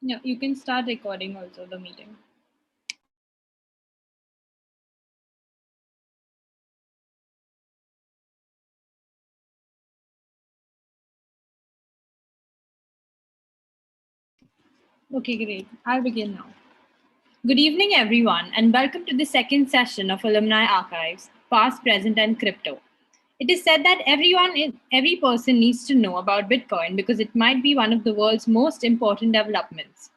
Yeah, you can start recording also the meeting. Okay, great. I'll begin now. Good evening, everyone, and welcome to the second session of Alumni Archives, Past, Present, and Crypto. It is said that every person needs to know about Bitcoin because it might be one of the world's most important developments.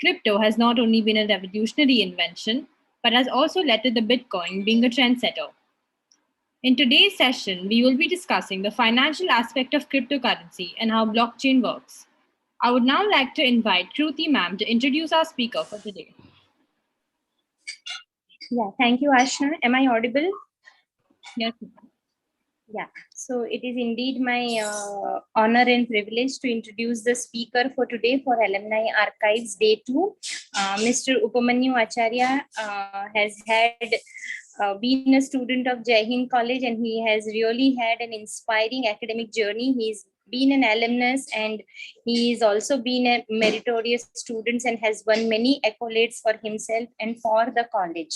Crypto has not only been a revolutionary invention, but has also led to the Bitcoin being a trendsetter. In today's session, we will be discussing the financial aspect of cryptocurrency and how blockchain works. I would now like to invite Kruti ma'am to introduce our speaker for today. Yeah, thank you, Ashna. Am I audible? Yes. Yeah, so it is indeed my honor and privilege to introduce the speaker for today for Alumni Archives Day 2. Mr. Upamanyu Acharya has been a student of Jai Hind College, and he has really had an inspiring academic journey. He's been an alumnus, and he's also been a meritorious student and has won many accolades for himself and for the college.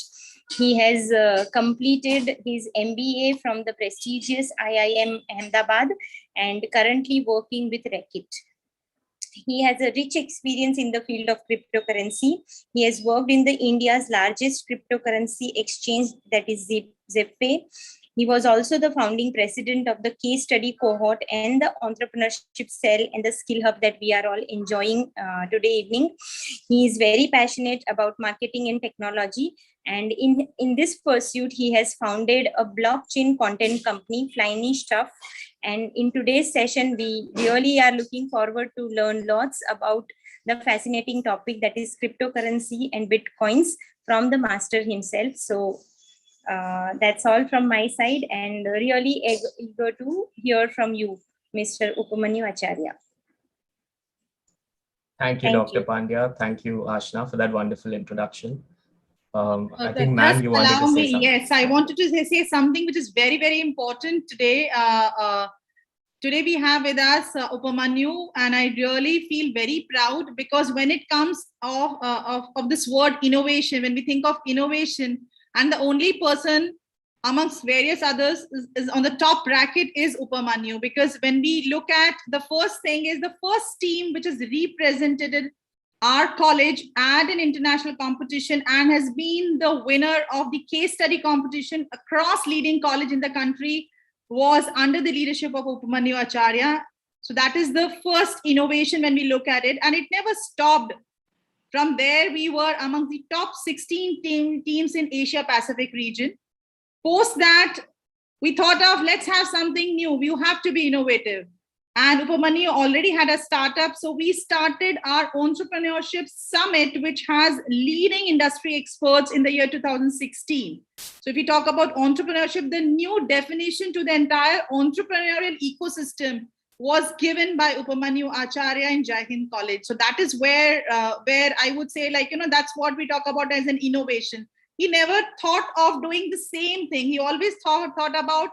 He has completed his MBA from the prestigious IIM Ahmedabad and currently working with Reckitt. He has a rich experience in the field of cryptocurrency. He has worked in the India's largest cryptocurrency exchange, that is ZipPay. He was also the founding president of the case study cohort and the entrepreneurship cell and the skill hub that we are all enjoying today evening. He is very passionate about marketing and technology. And in this pursuit, he has founded a blockchain content company, Flyny Stuff. And in today's session, we really are looking forward to learn lots about the fascinating topic that is cryptocurrency and Bitcoins from the master himself. So that's all from my side, and really eager to hear from you, Mr. Upamanyu Acharya. Thank you, Dr. Pandya. Thank you, Ashna, for that wonderful introduction. I think, ma'am, you wanted to say something. Yes, I wanted to say something which is very, very important today. Today we have with us Upamanyu, and I really feel very proud because when it comes of this word innovation, when we think of innovation, and the only person amongst various others is on the top bracket is Upamanyu, because when we look at the first thing is the first team which is represented our college at an international competition and has been the winner of the case study competition across leading college in the country was under the leadership of Upamanyu Acharya. So that is the first innovation when we look at it, and it never stopped. From there, we were among the top 16 teams in Asia Pacific region. Post that, we thought of let's have something new. You have to be innovative. And Upamanyu already had a startup. So we started our entrepreneurship summit, which has leading industry experts in the year 2016. So if we talk about entrepreneurship, the new definition to the entire entrepreneurial ecosystem was given by Upamanyu Acharya in Jai Hind College. So that is where I would say, that's what we talk about as an innovation. He never thought of doing the same thing. He always thought about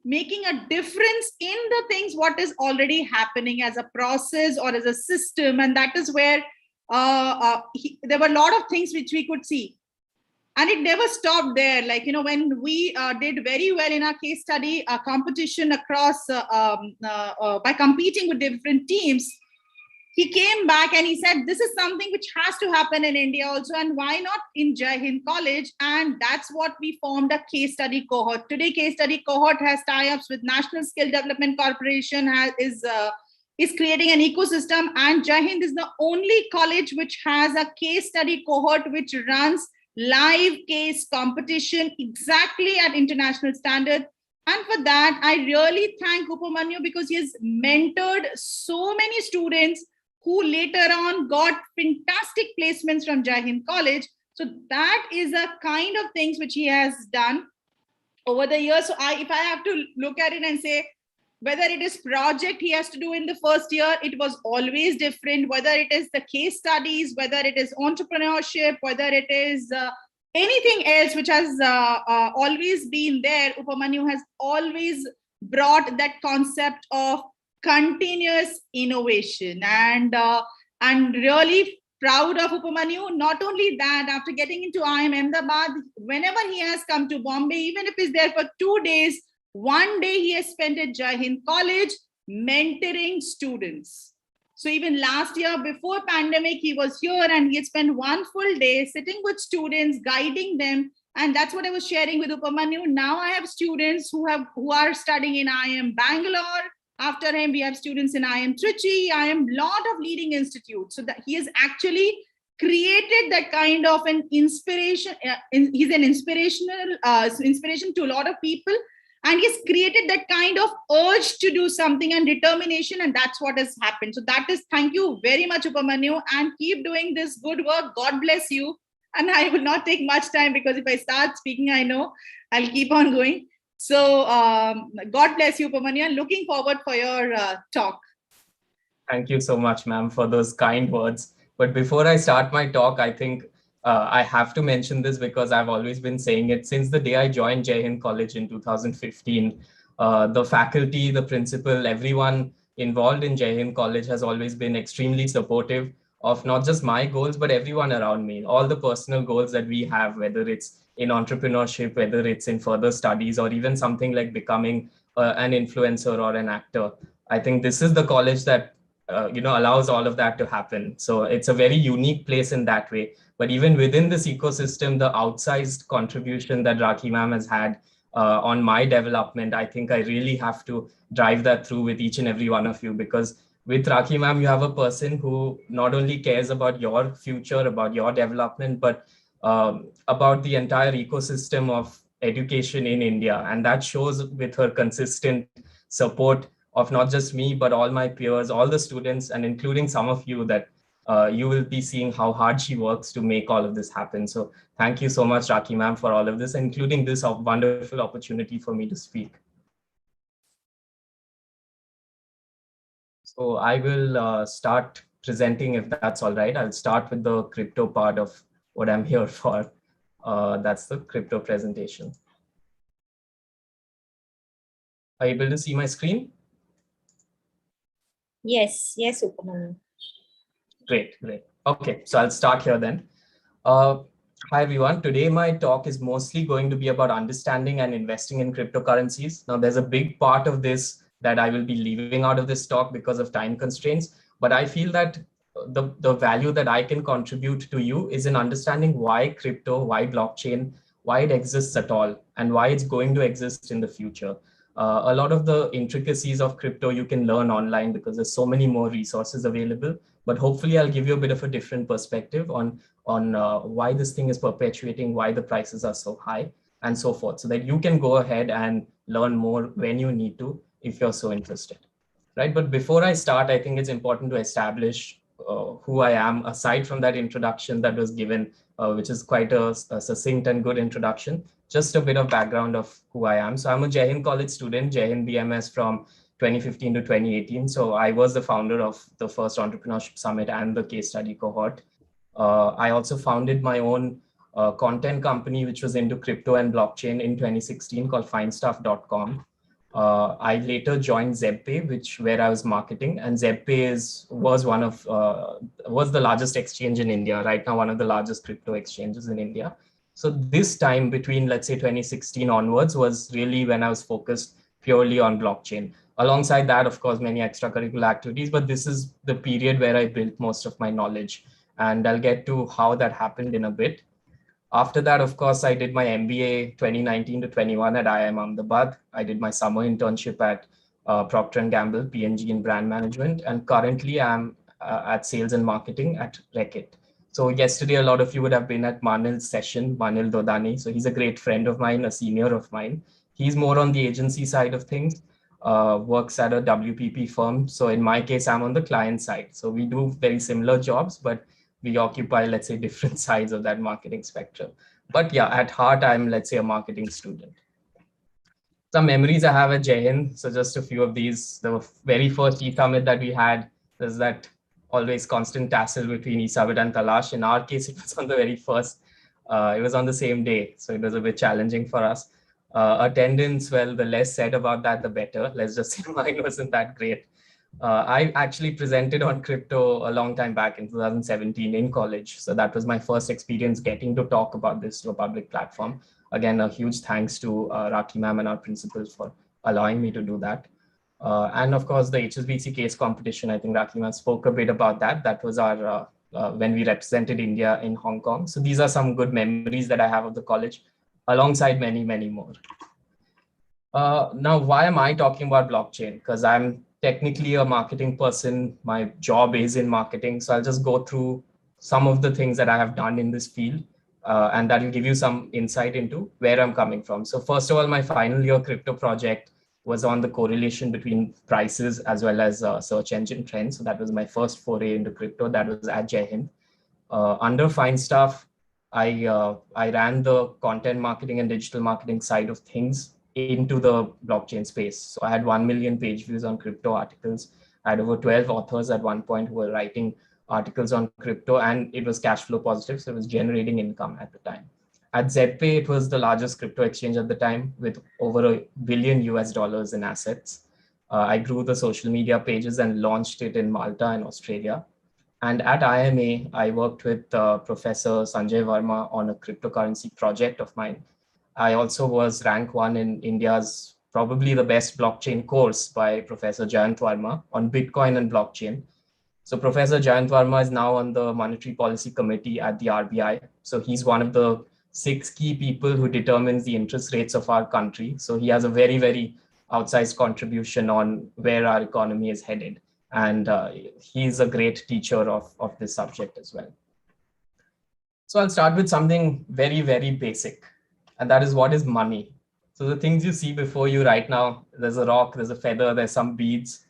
making a difference in the things what is already happening as a process or as a system. And that is where there were a lot of things which we could see. And it never stopped there. When we did very well in our case study competition across by competing with different teams, he came back and he said, this is something which has to happen in India also, and why not in Jai Hind College? And that's what we formed a case study cohort. Today, case study cohort has tie-ups with National Skill Development Corporation, is creating an ecosystem, and Jai Hind is the only college which has a case study cohort which runs live case competition exactly at international standard. And for that, I really thank Upamanyu because he has mentored so many students who later on got fantastic placements from Jai Hind College. So that is a kind of things which he has done over the years. So if I have to look at it and say, whether it is project he has to do in the first year, it was always different. Whether it is the case studies, whether it is entrepreneurship, whether it is anything else which has always been there, Upamanyu has always brought that concept of continuous innovation. And and really proud of Upamanyu. Not only that, after getting into IIM Ahmedabad, whenever he has come to Bombay, even if he's there for 2 days, one day he has spent at Jai Hind College mentoring students. So even last year, before pandemic, he was here and he had spent one full day sitting with students, guiding them. And that's what I was sharing with Upamanyu. Now I have students who are studying in IIM Bangalore. After him, we have students in IIM Trichy, IIM, lot of leading institutes. So that he has actually created that kind of an inspiration. He's an inspiration to a lot of people. And he's created that kind of urge to do something and determination. And that's what has happened. So that is, thank you very much, Upamanyu, and keep doing this good work. God bless you. And I will not take much time, because if I start speaking, I know I'll keep on going. So God bless you, Upamanyu, and looking forward for your talk. Thank you so much, ma'am, for those kind words. But before I start my talk, I think I have to mention this because I've always been saying it since the day I joined Jai Hind College in 2015. The faculty, the principal, everyone involved in Jai Hind College has always been extremely supportive of not just my goals, but everyone around me, all the personal goals that we have, whether it's in entrepreneurship, whether it's in further studies, or even something like becoming an influencer or an actor. I think this is the college that allows all of that to happen. So it's a very unique place in that way. But even within this ecosystem, the outsized contribution that Rakhi ma'am has had on my development, I think I really have to drive that through with each and every one of you, because with Rakhi ma'am, you have a person who not only cares about your future, about your development, but about the entire ecosystem of education in India. And that shows with her consistent support of not just me, but all my peers, all the students, and including some of you, that you will be seeing how hard she works to make all of this happen. So thank you so much, Rakhi ma'am, for all of this, including this wonderful opportunity for me to speak. So I will start presenting, if that's all right. I'll start with the crypto part of what I'm here for. That's the crypto presentation. Are you able to see my screen? Yes, Upamanyu. Great. Okay, so I'll start here then. Hi everyone, today my talk is mostly going to be about understanding and investing in cryptocurrencies. Now there's a big part of this that I will be leaving out of this talk because of time constraints, but I feel that the value that I can contribute to you is in understanding why crypto, why blockchain, why it exists at all, and why it's going to exist in the future. A lot of the intricacies of crypto you can learn online because there's so many more resources available, but hopefully I'll give you a bit of a different perspective on why this thing is perpetuating, why the prices are so high, and so forth, so that you can go ahead and learn more when you need to, if you're so interested, right? But before I start, I think it's important to establish who I am, aside from that introduction that was given, which is quite a succinct and good introduction. Just a bit of background of who I am. So I'm a Jai Hind College student, Jai Hind BMS from 2015 to 2018. So I was the founder of the first Entrepreneurship Summit and the case study cohort. I also founded my own content company, which was into crypto and blockchain in 2016, called findstuff.com. I later joined ZebPay, where I was marketing, and ZebPay was the largest exchange in India right now, one of the largest crypto exchanges in India. So this time between, let's say, 2016 onwards was really when I was focused purely on blockchain. Alongside that, of course, many extracurricular activities, but this is the period where I built most of my knowledge, and I'll get to how that happened in a bit. After that, of course, I did my MBA 2019 to 21 at IIM Ahmedabad. I did my summer internship at Procter & Gamble, PNG in brand management. And currently I'm at sales and marketing at Reckitt. So yesterday, a lot of you would have been at Manil's session, Manil Dodani. So he's a great friend of mine, a senior of mine. He's more on the agency side of things, works at a WPP firm. So in my case, I'm on the client side. So we do very similar jobs, but we occupy, let's say, different sides of that marketing spectrum. But yeah, at heart, I'm, let's say, a marketing student. Some memories I have at Jai Hind. So just a few of these. The very first e-summit that we had, there's that always constant tussle between e-summit and Talash. In our case, it was on the very first. It was on the same day. So it was a bit challenging for us. Attendance, well, the less said about that, the better. Let's just say mine wasn't that great. I actually presented on crypto a long time back in 2017 in college. So that was my first experience getting to talk about this to a public platform. Again, a huge thanks to Raki ma'am and our principals for allowing me to do that. And of course, the HSBC case competition, I think Raki ma'am spoke a bit about that. That was our when we represented India in Hong Kong. So these are some good memories that I have of the college, alongside many, many more. Now, why am I talking about blockchain? Because I'm technically a marketing person. My job is in marketing. So I'll just go through some of the things that I have done in this field. And that will give you some insight into where I'm coming from. So first of all, my final year crypto project was on the correlation between prices as well as search engine trends. So that was my first foray into crypto. That was at Jai Hind. Under Fine Stuff, I ran the content marketing and digital marketing side of things into the blockchain space. So I had 1 million page views on crypto articles. I had over 12 authors at one point who were writing articles on crypto, and it was cash flow positive. So it was generating income at the time. At ZPay, it was the largest crypto exchange at the time with over $1 billion US in assets. I grew the social media pages and launched it in Malta and Australia. And at IMA, I worked with Professor Sanjay Verma on a cryptocurrency project of mine. I also was rank one in India's probably the best blockchain course by Professor Jayant Verma on Bitcoin and blockchain. So Professor Jayant Verma is now on the Monetary Policy Committee at the RBI. So he's one of the 6 key people who determines the interest rates of our country. So he has a very, very outsized contribution on where our economy is headed. And he's a great teacher of this subject as well. So I'll start with something very, very basic, and that is what is money. So the things you see before you right now, there's a rock, there's a feather, there's some beads.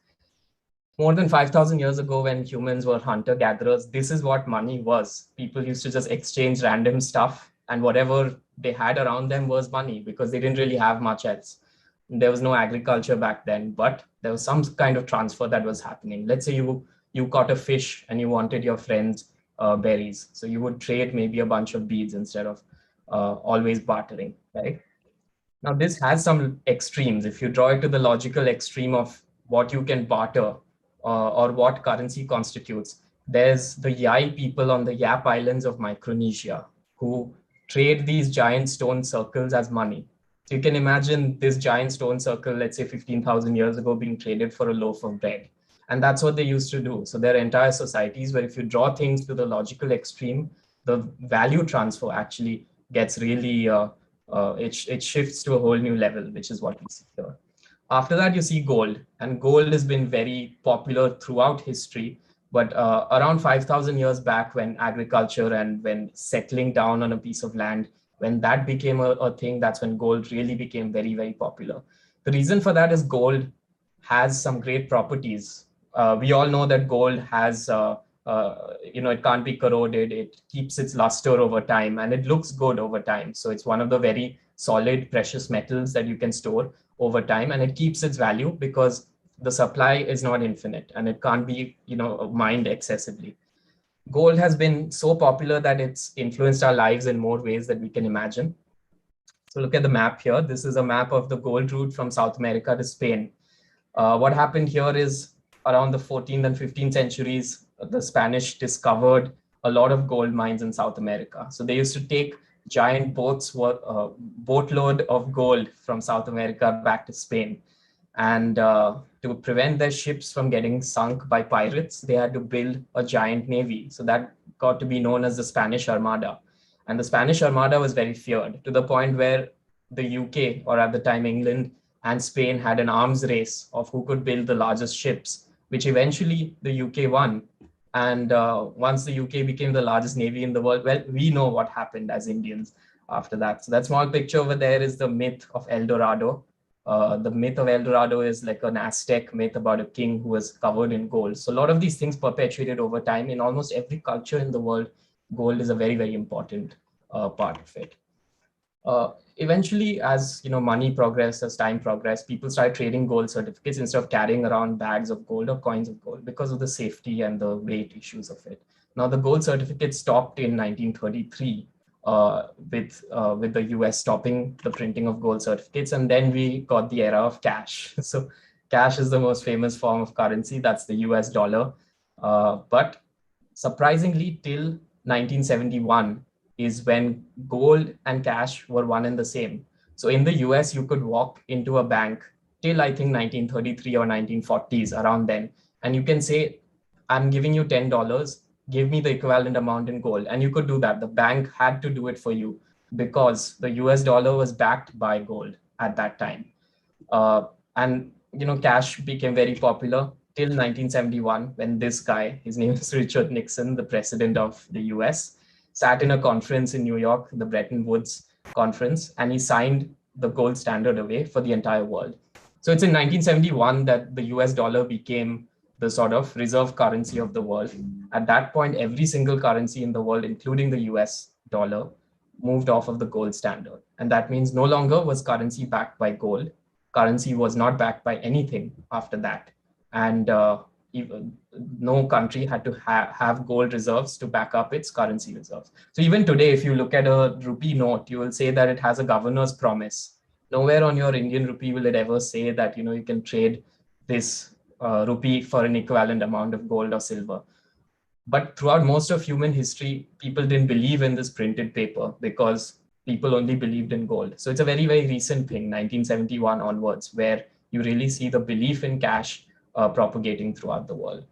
More than 5,000 years ago, when humans were hunter-gatherers, this is what money was. People used to just exchange random stuff, and whatever they had around them was money because they didn't really have much else. There was no agriculture back then, but there was some kind of transfer that was happening. Let's say you caught a fish and you wanted your friend's berries. So you would trade maybe a bunch of beads instead of always bartering, right? Now, this has some extremes. If you draw it to the logical extreme of what you can barter or what currency constitutes, there's the Yai people on the Yap Islands of Micronesia who trade these giant stone circles as money. So you can imagine this giant stone circle, let's say 15,000 years ago, being traded for a loaf of bread. And that's what they used to do. So there are entire societies where if you draw things to the logical extreme, the value transfer actually gets really, it shifts to a whole new level, which is what we see here. After that, you see gold. And gold has been very popular throughout history. But around 5,000 years back, when agriculture and when settling down on a piece of land, when that became a thing, that's when gold really became very, very popular. The reason for that is gold has some great properties. We all know that gold has, it can't be corroded. It keeps its luster over time and it looks good over time. So it's one of the very solid precious metals that you can store over time, and it keeps its value because the supply is not infinite and it can't be, mined excessively. Gold has been so popular that it's influenced our lives in more ways that we can imagine. So look at the map here. This is a map of the gold route from South America to Spain. What happened here is around the 14th and 15th centuries, the Spanish discovered a lot of gold mines in South America. So they used to take giant boatload of gold from South America back to Spain. And to prevent their ships from getting sunk by pirates, they had to build a giant navy. So that got to be known as the Spanish Armada. And the Spanish Armada was very feared to the point where the UK, or at the time England, and Spain had an arms race of who could build the largest ships, which eventually the UK won. And once the UK became the largest navy in the world, well, we know what happened as Indians after that. So that small picture over there is the myth of El Dorado. The myth of El Dorado is like an Aztec myth about a king who was covered in gold. So a lot of these things perpetuated over time. In almost every culture in the world, gold is a very, very important part of it. Eventually, as money progressed, as time progressed, people started trading gold certificates instead of carrying around bags of gold or coins of gold because of the safety and the weight issues of it. Now, the gold certificate stopped in 1933 with the US stopping the printing of gold certificates, and then we got the era of cash. So cash is the most famous form of currency. That's the US dollar. But surprisingly, till 1971 is when gold and cash were one and the same. So in the US, you could walk into a bank till I think 1933 or 1940s, around then, and you can say, I'm giving you $10, give me the equivalent amount in gold. And you could do that. The bank had to do it for you because the US dollar was backed by gold at that time. And cash became very popular till 1971 when this guy, his name is Richard Nixon, the president of the US, sat in a conference in New York, the Bretton Woods conference, and he signed the gold standard away for the entire world. So it's in 1971 that the US dollar became the sort of reserve currency of the world. At that point, every single currency in the world, including the US dollar, moved off of the gold standard. And that means no longer was currency backed by gold. Currency was not backed by anything after that. And even, no country had to have gold reserves to back up its currency reserves. So even today, if you look at a rupee note, you will say that it has a governor's promise. Nowhere on your Indian rupee will it ever say that you can trade this rupee for an equivalent amount of gold or silver. But throughout most of human history, people didn't believe in this printed paper because people only believed in gold. So it's a very, very recent thing, 1971 onwards, where you really see the belief in cash propagating throughout the world.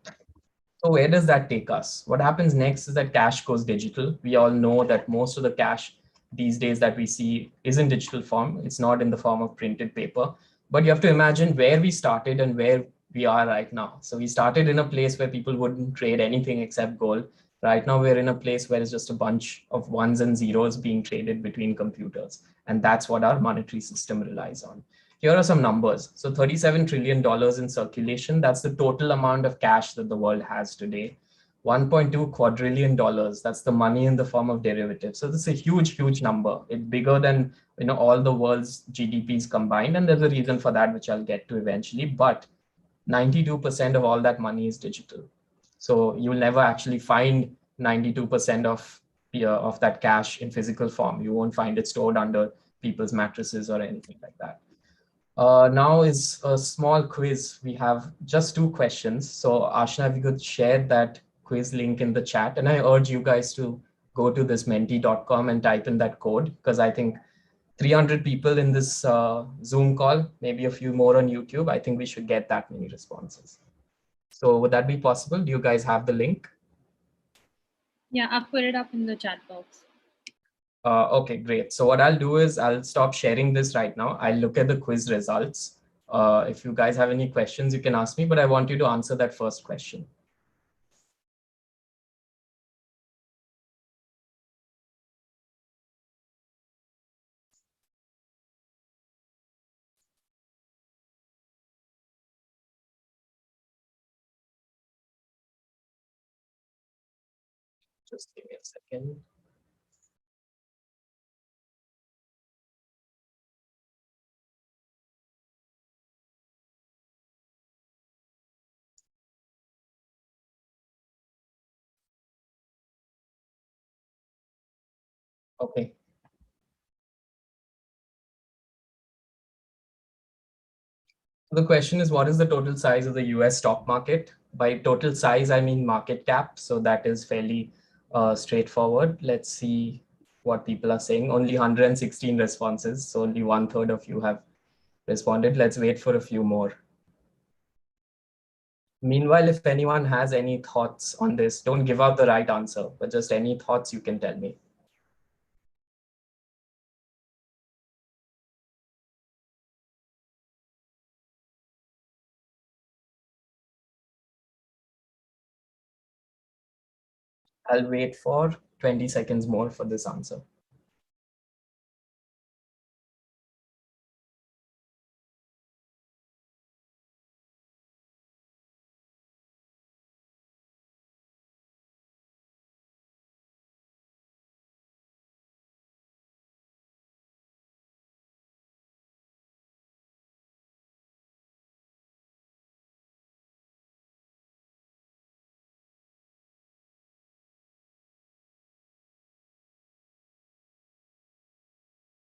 So where does that take us? What happens next is that cash goes digital. We all know that most of the cash these days that we see is in digital form. It's not in the form of printed paper. But you have to imagine where we started and where we are right now. So we started in a place where people wouldn't trade anything except gold. Right now, we're in a place where it's just a bunch of ones and zeros being traded between computers. And that's what our monetary system relies on. Here are some numbers. So $37 trillion in circulation. That's the total amount of cash that the world has today. $1.2 quadrillion. That's the money in the form of derivatives. So this is a huge, huge number. It's bigger than all the world's GDPs combined. And there's a reason for that, which I'll get to eventually. But 92% of all that money is digital. So you'll never actually find 92% of that cash in physical form. You won't find it stored under people's mattresses or anything like that. Now is a small quiz. We have just 2 questions. So Ashna, if you could share that quiz link in the chat. And I urge you guys to go to this menti.com and type in that code, because I think 300 people in this Zoom call, maybe a few more on YouTube. I think we should get that many responses. So would that be possible? Do you guys have the link? Yeah, I've put it up in the chat box. Okay, great. So what I'll do is I'll stop sharing this right now. I'll look at the quiz results. If you guys have any questions, you can ask me, but I want you to answer that first question. Just give me a second. Okay. The question is, what is the total size of the US stock market? By total size, I mean market cap. So that is fairly straightforward. Let's see what people are saying. Only 116 responses. So only 1/3 of you have responded. Let's wait for a few more. Meanwhile, if anyone has any thoughts on this, don't give out the right answer, but just any thoughts you can tell me. I'll wait for 20 seconds more for this answer.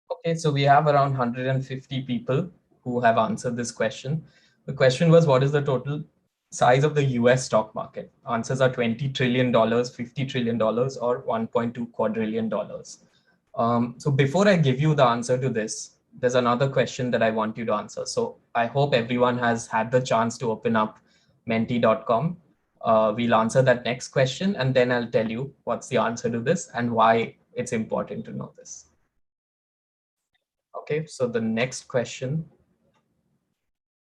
Okay, so we have around 150 people who have answered this question. The question was, what is the total size of the US stock market? Answers are $20 trillion, $50 trillion, or $1.2 quadrillion. So before I give you the answer to this, there's another question that I want you to answer. So I hope everyone has had the chance to open up menti.com. We'll answer that next question, and then I'll tell you what's the answer to this and why it's important to know this. Okay, so the next question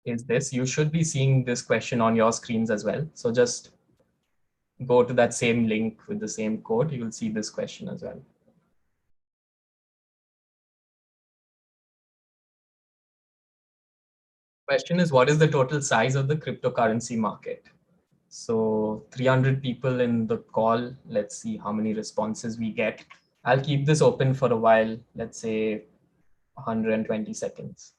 is this. You should be seeing this question on your screens as well. So just go to that same link with the same code. You will see this question as well. Question is, what is the total size of the cryptocurrency market? So 300 people in the call. Let's see how many responses we get. I'll keep this open for a while. Let's say 120 seconds.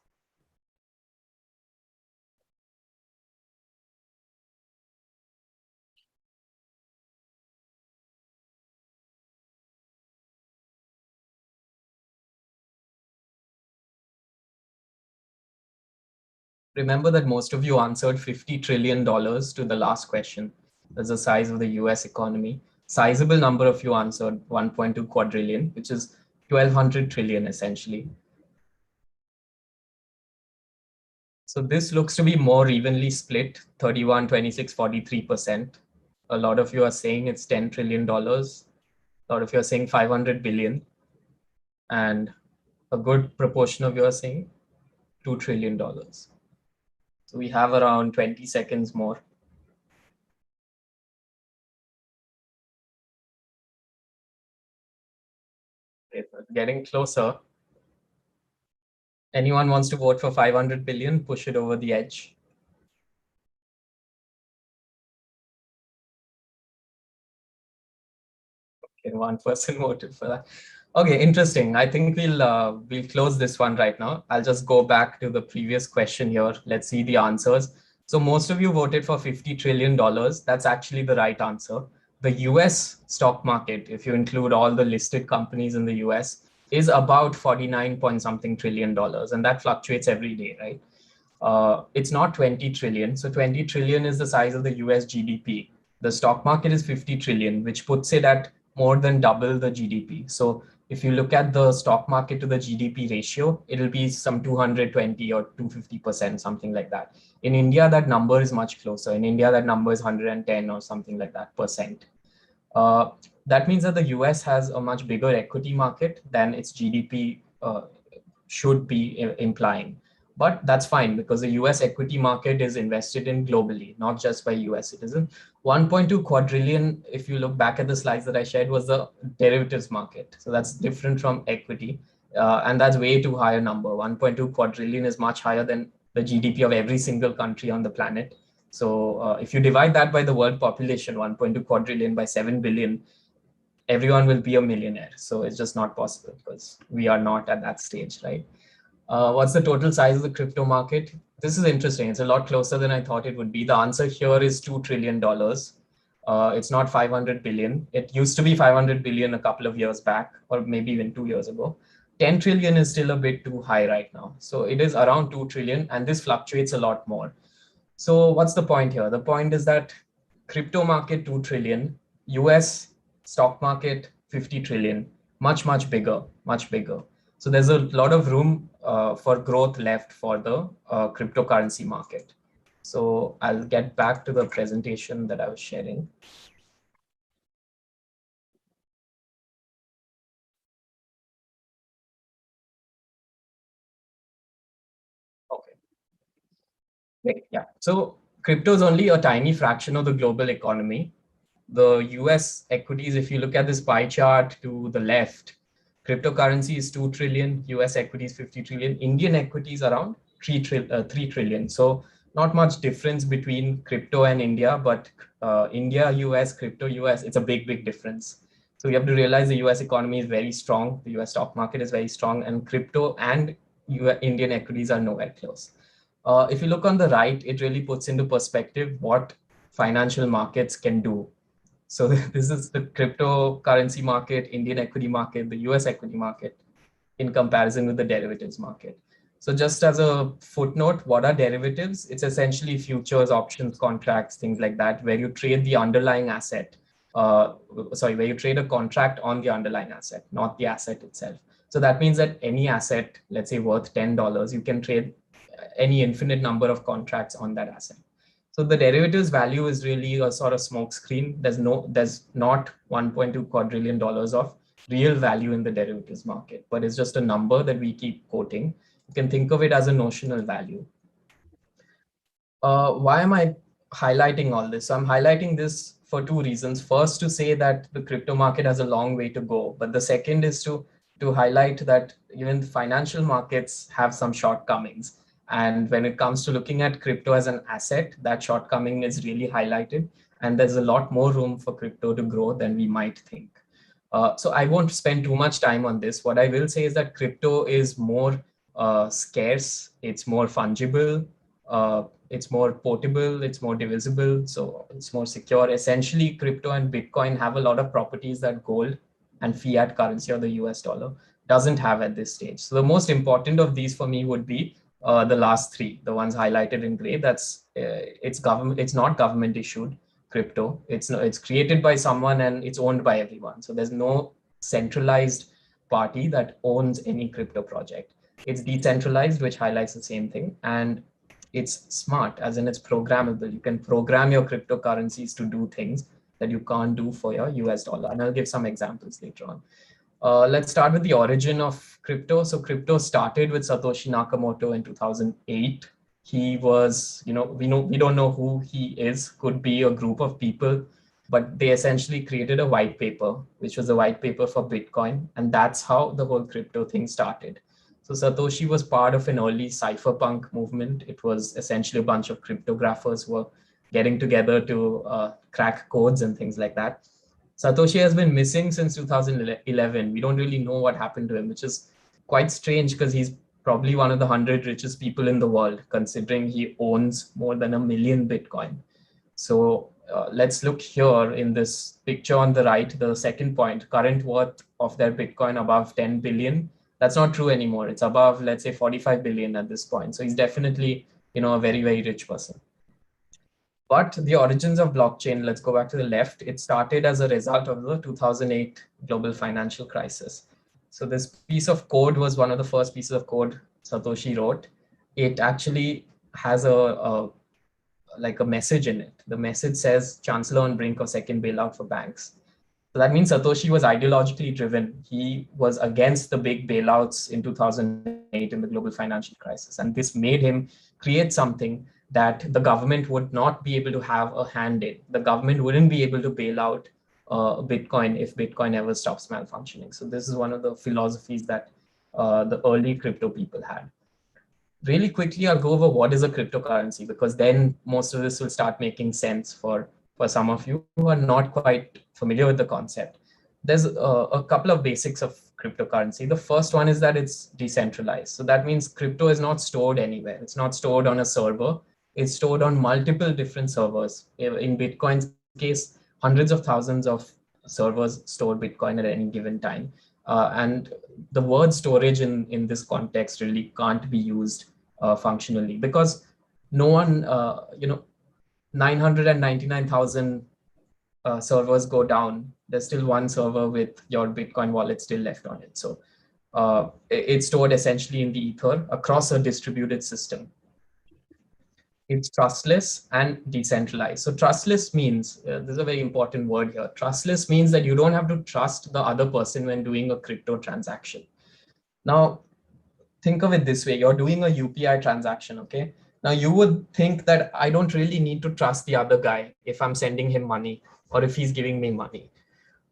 Remember that most of you answered $50 trillion to the last question. That's the size of the US economy. Sizable number of you answered 1.2 quadrillion, which is 1200 trillion essentially. So this looks to be more evenly split, 31, 26, 43%. A lot of you are saying it's $10 trillion. A lot of you are saying 500 billion. And a good proportion of you are saying $2 trillion. So we have around 20 seconds more. Getting closer. Anyone wants to vote for 500 billion, push it over the edge. Okay, one person voted for that. Okay, interesting. I think we'll close this one right now. I'll just go back to the previous question here. Let's see the answers. So most of you voted for $50 trillion. That's actually the right answer. The US stock market, if you include all the listed companies in the US, is about 49 point something trillion dollars, and that fluctuates every day, right? It's not 20 trillion. So 20 trillion is the size of the US GDP. The stock market is 50 trillion, which puts it at more than double the GDP. So if you look at the stock market to the GDP ratio, it'll be some 220 or 250%, something like that. In India, that number is much closer. In India, that number is 110 or something like that percent. That means that the US has a much bigger equity market than its GDP should be implying. But that's fine because the US equity market is invested in globally, not just by US citizens. 1.2 quadrillion, if you look back at the slides that I shared, was the derivatives market. So that's different from equity. And that's way too high a number. 1.2 quadrillion is much higher than the GDP of every single country on the planet. So if you divide that by the world population, 1.2 quadrillion by 7 billion, everyone will be a millionaire. So it's just not possible because we are not at that stage, right? What's the total size of the crypto market? This is interesting. It's a lot closer than I thought it would be. The answer here is $2 trillion. It's not 500 billion. It used to be 500 billion a couple of years back, or maybe even 2 years ago. 10 trillion is still a bit too high right now. So it is around 2 trillion, and this fluctuates a lot more. So what's the point here? The point is that crypto market 2 trillion, US stock market 50 trillion, much, much bigger, much bigger. So there's a lot of room for growth left for the cryptocurrency market. So I'll get back to the presentation that I was sharing. Okay. Great. Yeah. So crypto is only a tiny fraction of the global economy. The US equities, if you look at this pie chart to the left, cryptocurrency is 2 trillion, US equities 50 trillion, Indian equities around 3 trillion. So not much difference between crypto and India, but India, US, crypto, US, it's a big, big difference. So you have to realize the US economy is very strong. The US stock market is very strong, and crypto and Indian equities are nowhere close. If you look on the right, it really puts into perspective what financial markets can do. So this is the cryptocurrency market, Indian equity market, the US equity market in comparison with the derivatives market. So just as a footnote, what are derivatives? It's essentially futures, options, contracts, things like that, where you trade the underlying asset. Where you trade a contract on the underlying asset, not the asset itself. So that means that any asset, let's say worth $10, you can trade any infinite number of contracts on that asset. So the derivatives value is really a sort of smoke screen. There's not $1.2 quadrillion of real value in the derivatives market, but it's just a number that we keep quoting. You can think of it as a notional value. Why am I highlighting all this? So I'm highlighting this for two reasons. First, to say that the crypto market has a long way to go. But the second is to highlight that even financial markets have some shortcomings. And when it comes to looking at crypto as an asset, that shortcoming is really highlighted. And there's a lot more room for crypto to grow than we might think. So I won't spend too much time on this. What I will say is that crypto is more scarce, it's more fungible, it's more portable, it's more divisible, so it's more secure. Essentially, crypto and Bitcoin have a lot of properties that gold and fiat currency or the US dollar doesn't have at this stage. So the most important of these for me would be the last three, the ones highlighted in gray. That's it's not government issued crypto. It's created by someone and it's owned by everyone. So there's no centralized party that owns any crypto project. It's decentralized, which highlights the same thing. And it's smart, as in it's programmable. You can program your cryptocurrencies to do things that you can't do for your US dollar. And I'll give some examples later on. Let's start with the origin of crypto. So crypto started with Satoshi Nakamoto in 2008. He was, we don't know who he is, could be a group of people, but they essentially created a white paper, which was a white paper for Bitcoin. And that's how the whole crypto thing started. So Satoshi was part of an early cypherpunk movement. It was essentially a bunch of cryptographers who were getting together to crack codes and things like that. Satoshi has been missing since 2011. We don't really know what happened to him, which is quite strange because he's probably one of the 100 richest people in the world, considering he owns more than 1 million Bitcoin. So let's look here in this picture on the right, the second point, current worth of their Bitcoin above 10 billion. That's not true anymore. It's above, let's say, 45 billion at this point. So he's definitely, a very, very rich person. But the origins of blockchain, let's go back to the left. It started as a result of the 2008 global financial crisis. So this piece of code was one of the first pieces of code Satoshi wrote. It actually has a message in it. The message says, Chancellor on brink of second bailout for banks. So that means Satoshi was ideologically driven. He was against the big bailouts in 2008 in the global financial crisis. And this made him create something that the government would not be able to have a hand in. The government wouldn't be able to bail out Bitcoin if Bitcoin ever stops malfunctioning. So this is one of the philosophies that the early crypto people had. Really quickly, I'll go over what is a cryptocurrency, because then most of this will start making sense for some of you who are not quite familiar with the concept. There's a couple of basics of cryptocurrency. The first one is that it's decentralized. So that means crypto is not stored anywhere. It's not stored on a server. It's stored on multiple different servers. In Bitcoin's case, hundreds of thousands of servers store Bitcoin at any given time. And the word storage in this context really can't be used functionally, because no one, 999,000 servers go down, there's still one server with your Bitcoin wallet still left on it. So it's stored essentially in the ether across a distributed system. It's trustless and decentralized. So trustless means, this is a very important word here. Trustless means that you don't have to trust the other person when doing a crypto transaction. Now, think of it this way. You're doing a UPI transaction, okay? Now you would think that I don't really need to trust the other guy if I'm sending him money or if he's giving me money.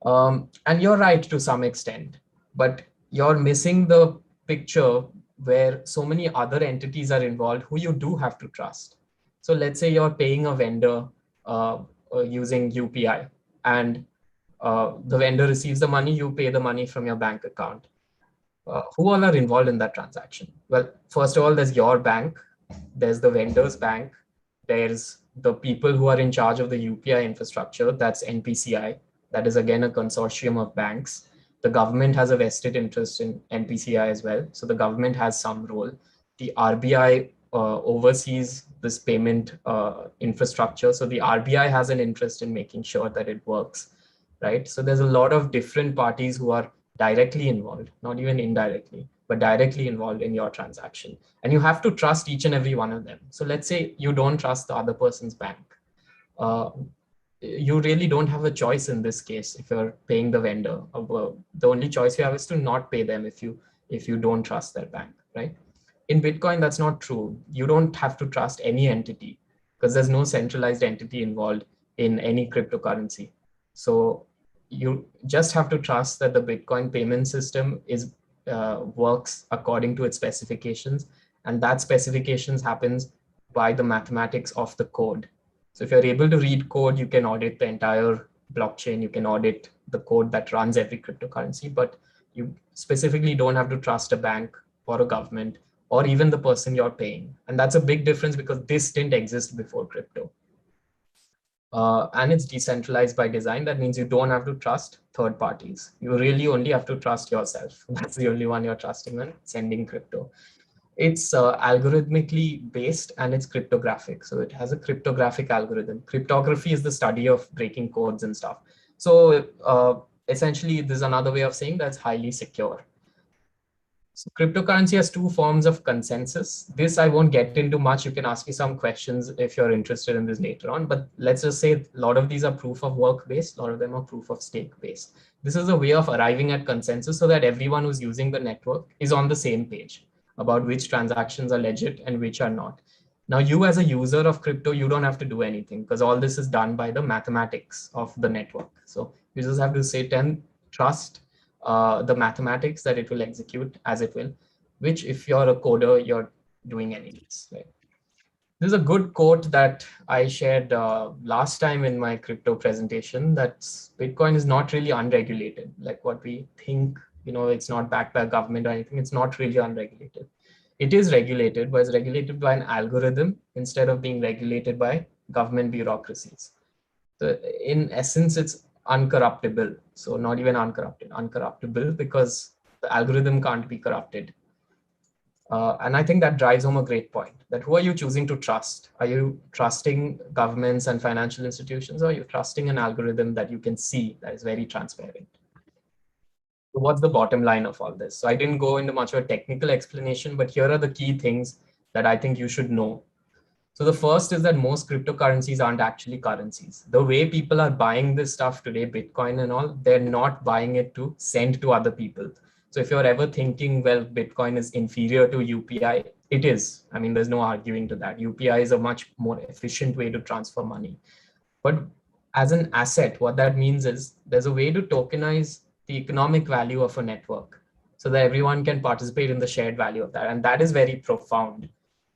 And you're right to some extent, but you're missing the picture where so many other entities are involved who you do have to trust. So let's say you're paying a vendor using UPI, and the vendor receives the money, you pay the money from your bank account. Who all are involved in that transaction? Well, first of all, there's your bank, there's the vendor's bank, there's the people who are in charge of the UPI infrastructure, that's NPCI. That is again a consortium of banks. The government has a vested interest in NPCI as well. So the government has some role. the RBI oversees this payment infrastructure. So the RBI has an interest in making sure that it works, right? So there's a lot of different parties who are directly involved, not even indirectly, but directly involved in your transaction. And you have to trust each and every one of them. So let's say you don't trust the other person's bank. You really don't have a choice in this case if you're paying the vendor. The only choice you have is to not pay them if you don't trust their bank, right? In Bitcoin, that's not true. You don't have to trust any entity because there's no centralized entity involved in any cryptocurrency. So you just have to trust that the Bitcoin payment system works according to its specifications, and that specifications happens by the mathematics of the code. So if you're able to read code, you can audit the entire blockchain. You can audit the code that runs every cryptocurrency, but you specifically don't have to trust a bank or a government or even the person you're paying. And that's a big difference because this didn't exist before crypto. And it's decentralized by design. That means you don't have to trust third parties. You really only have to trust yourself. That's the only one you're trusting when sending crypto. It's algorithmically based and it's cryptographic. So it has a cryptographic algorithm. Cryptography is the study of breaking codes and stuff. So essentially, there's another way of saying that's highly secure. So cryptocurrency has two forms of consensus. This I won't get into much. You can ask me some questions if you're interested in this later on. But let's just say a lot of these are proof of work based. A lot of them are proof of stake based. This is a way of arriving at consensus so that everyone who's using the network is on the same page about which transactions are legit and which are not. Now, you as a user of crypto, you don't have to do anything because all this is done by the mathematics of the network. So you just have to say 10, trust the mathematics that it will execute as it will, which if you're a coder, you're doing anyways, right? There's a good quote that I shared last time in my crypto presentation that Bitcoin is not really unregulated, like what we think, it's not backed by a government or anything. It's not really unregulated. It is regulated, but it's regulated by an algorithm instead of being regulated by government bureaucracies. So in essence, it's uncorruptible. So not even uncorrupted, uncorruptible because the algorithm can't be corrupted. And I think that drives home a great point that who are you choosing to trust? Are you trusting governments and financial institutions, or are you trusting an algorithm that you can see that is very transparent? So what's the bottom line of all this? So I didn't go into much of a technical explanation, but here are the key things that I think you should know. So the first is that most cryptocurrencies aren't actually currencies. The way people are buying this stuff today, Bitcoin and all, they're not buying it to send to other people. So if you're ever thinking, well, Bitcoin is inferior to UPI, it is. I mean, there's no arguing to that. UPI is a much more efficient way to transfer money. But as an asset, what that means is there's a way to tokenize the economic value of a network so that everyone can participate in the shared value of that. And that is very profound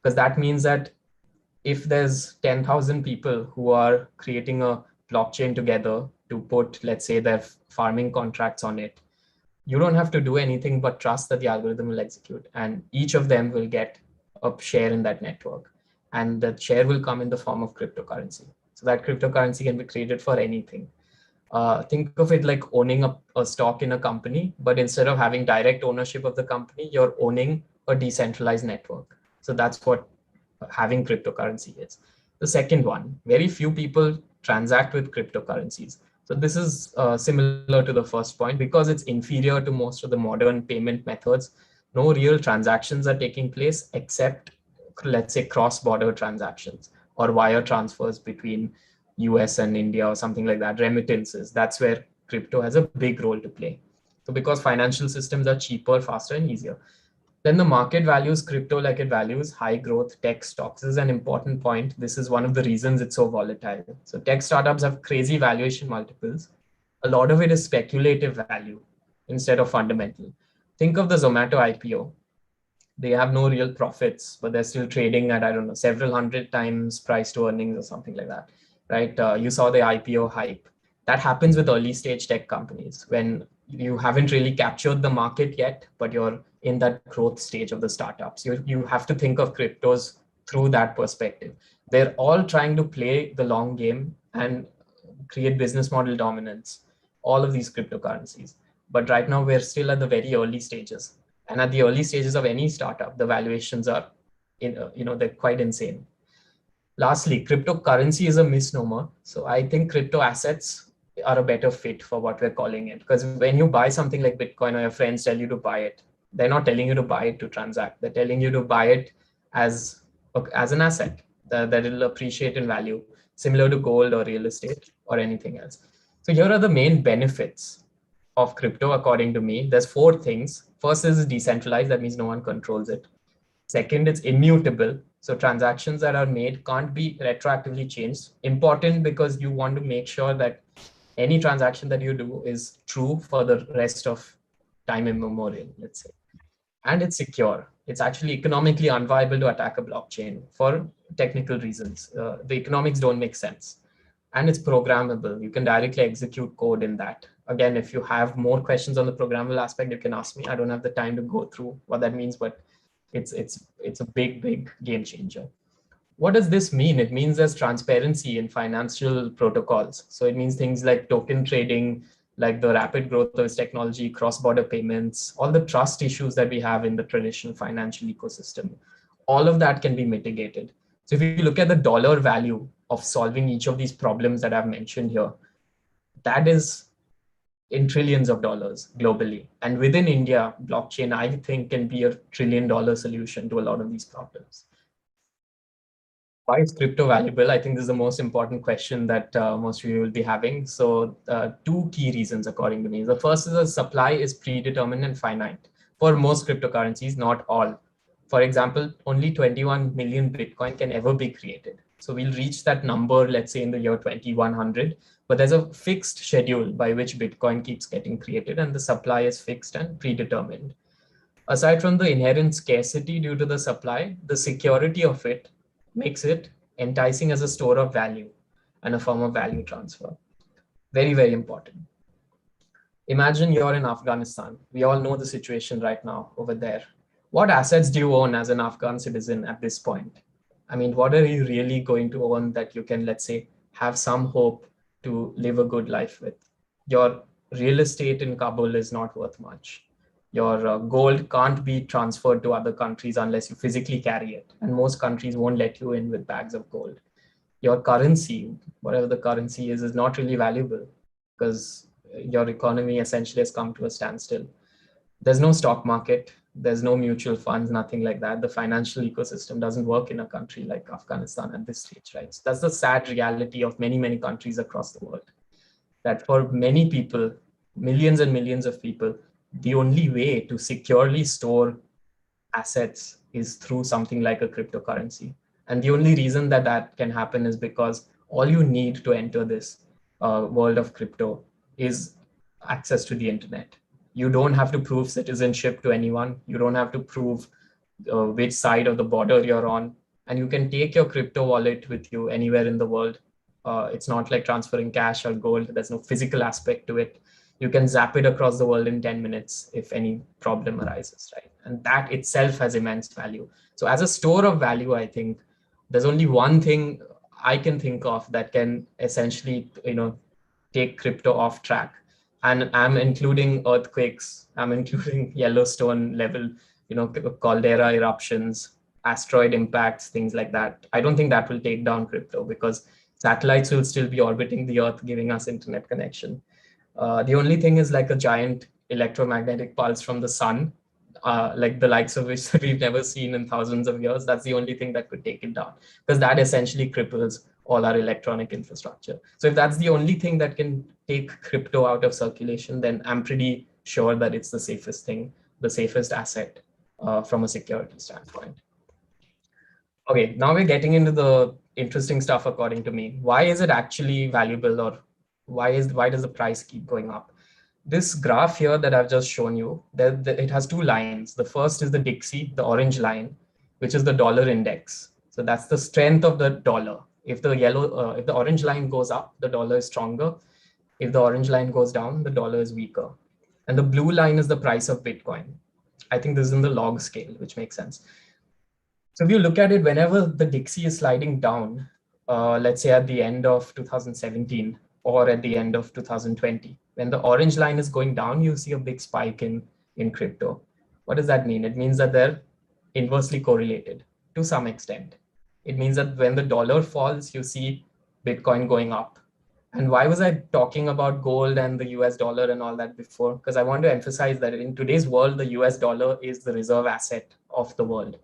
because that means that if there's 10,000 people who are creating a blockchain together to put, let's say, their farming contracts on it, you don't have to do anything but trust that the algorithm will execute, and each of them will get a share in that network. And that share will come in the form of cryptocurrency. So that cryptocurrency can be created for anything. Think of it like owning a stock in a company, but instead of having direct ownership of the company, you're owning a decentralized network. So that's what having cryptocurrency is. The second one, very few people transact with cryptocurrencies. So this is similar to the first point because it's inferior to most of the modern payment methods. No real transactions are taking place except, let's say, cross-border transactions or wire transfers between US and India or something like that, remittances. That's where crypto has a big role to play. So because financial systems are cheaper, faster, and easier. Then the market values crypto like it values high growth tech stocks. This is an important point. This is one of the reasons it's so volatile. So tech startups have crazy valuation multiples. A lot of it is speculative value instead of fundamental. Think of the Zomato IPO. They have no real profits, but they're still trading at, I don't know, several hundred times price to earnings or something like that, right? You saw the IPO hype. That happens with early stage tech companies when you haven't really captured the market yet, but you're in that growth stage of the startups. You have to think of cryptos through that perspective. They're all trying to play the long game and create business model dominance, all of these cryptocurrencies. But right now we're still at the very early stages. And at the early stages of any startup, the valuations are, they're quite insane. Lastly, cryptocurrency is a misnomer. So I think crypto assets are a better fit for what we're calling it. Because when you buy something like Bitcoin or your friends tell you to buy it, they're not telling you to buy it to transact. They're telling you to buy it as an asset that will appreciate in value, similar to gold or real estate or anything else. So here are the main benefits of crypto, according to me. There's 4 things. First is decentralized. That means no one controls it. Second, it's immutable. So transactions that are made can't be retroactively changed. Important because you want to make sure that any transaction that you do is true for the rest of time immemorial, let's say. And it's secure. It's actually economically unviable to attack a blockchain for technical reasons. The economics don't make sense. And it's programmable. You can directly execute code in that. Again, if you have more questions on the programmable aspect, you can ask me. I don't have the time to go through what that means, but it's a big game changer. What does this mean? It means there's transparency in financial protocols. So it means things like token trading, like the rapid growth of this technology, cross-border payments, all the trust issues that we have in the traditional financial ecosystem. All of that can be mitigated. So if you look at the dollar value of solving each of these problems that I've mentioned here, that is in trillions of dollars globally. And within India, blockchain, I think, can be a $1 trillion solution to a lot of these problems. Why is crypto valuable? I think this is the most important question that most of you will be having. So 2 key reasons, according to me. The first is the supply is predetermined and finite for most cryptocurrencies, not all. For example, only 21 million Bitcoin can ever be created. So we'll reach that number, let's say in the year 2100, but there's a fixed schedule by which Bitcoin keeps getting created and the supply is fixed and predetermined. Aside from the inherent scarcity due to the supply, the security of it makes it enticing as a store of value and a form of value transfer. Very, very important. Imagine you're in Afghanistan. We all know the situation right now over there. What assets do you own as an Afghan citizen at this point? I mean, what are you really going to own that you can, let's say, have some hope to live a good life with? Your real estate in Kabul is not worth much. Your gold can't be transferred to other countries unless you physically carry it. And most countries won't let you in with bags of gold. Your currency, whatever the currency is not really valuable because your economy essentially has come to a standstill. There's no stock market. There's no mutual funds, nothing like that. The financial ecosystem doesn't work in a country like Afghanistan at this stage, right? So that's the sad reality of many, many countries across the world. That for many people, millions and millions of people, the only way to securely store assets is through something like a cryptocurrency. And the only reason that that can happen is because all you need to enter this world of crypto is access to the internet. You don't have to prove citizenship to anyone. You don't have to prove which side of the border you're on. And you can take your crypto wallet with you anywhere in the world. It's not like transferring cash or gold. There's no physical aspect to it. You can zap it across the world in 10 minutes if any problem arises, right? And that itself has immense value. So as a store of value, I think there's only one thing I can think of that can essentially, take crypto off track. And I'm including earthquakes, I'm including Yellowstone level, caldera eruptions, asteroid impacts, things like that. I don't think that will take down crypto because satellites will still be orbiting the Earth, giving us internet connection. The only thing is like a giant electromagnetic pulse from the sun, like the likes of which we've never seen in thousands of years. That's the only thing that could take it down because that essentially cripples all our electronic infrastructure. So if that's the only thing that can take crypto out of circulation, then I'm pretty sure that it's the safest thing, the safest asset from a security standpoint. Okay, now we're getting into the interesting stuff according to me. Why is it actually valuable, or why does the price keep going up? This graph here that I've just shown you, it has 2 lines. The first is the Dixie, the orange line, which is the dollar index. So that's the strength of the dollar. If the orange line goes up, the dollar is stronger. If the orange line goes down, the dollar is weaker. And the blue line is the price of Bitcoin. I think this is in the log scale, which makes sense. So if you look at it, whenever the Dixie is sliding down, let's say at the end of 2017 or at the end of 2020, when the orange line is going down, you see a big spike in crypto. What does that mean? It means that they're inversely correlated to some extent. It means that when the dollar falls, you see Bitcoin going up. And why was I talking about gold and the US dollar and all that before? Because I want to emphasize that in today's world, the US dollar is the reserve asset of the world.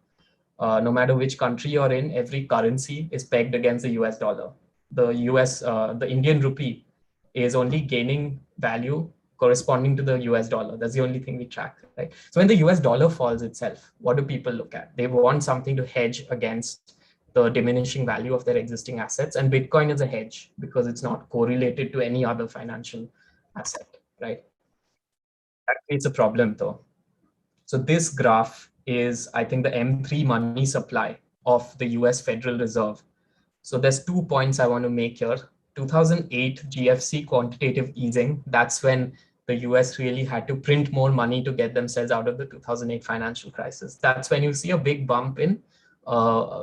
No matter which country you're in, every currency is pegged against the US dollar. The Indian rupee is only gaining value corresponding to the US dollar. That's the only thing we track, right? So when the US dollar falls itself, what do people look at? They want something to hedge against the diminishing value of their existing assets. And Bitcoin is a hedge because it's not correlated to any other financial asset, right? That creates a problem though. So this graph is, I think, the M3 money supply of the US Federal Reserve. So there's 2 points I want to make here. 2008 GFC quantitative easing, that's when the US really had to print more money to get themselves out of the 2008 financial crisis. That's when you see a big bump in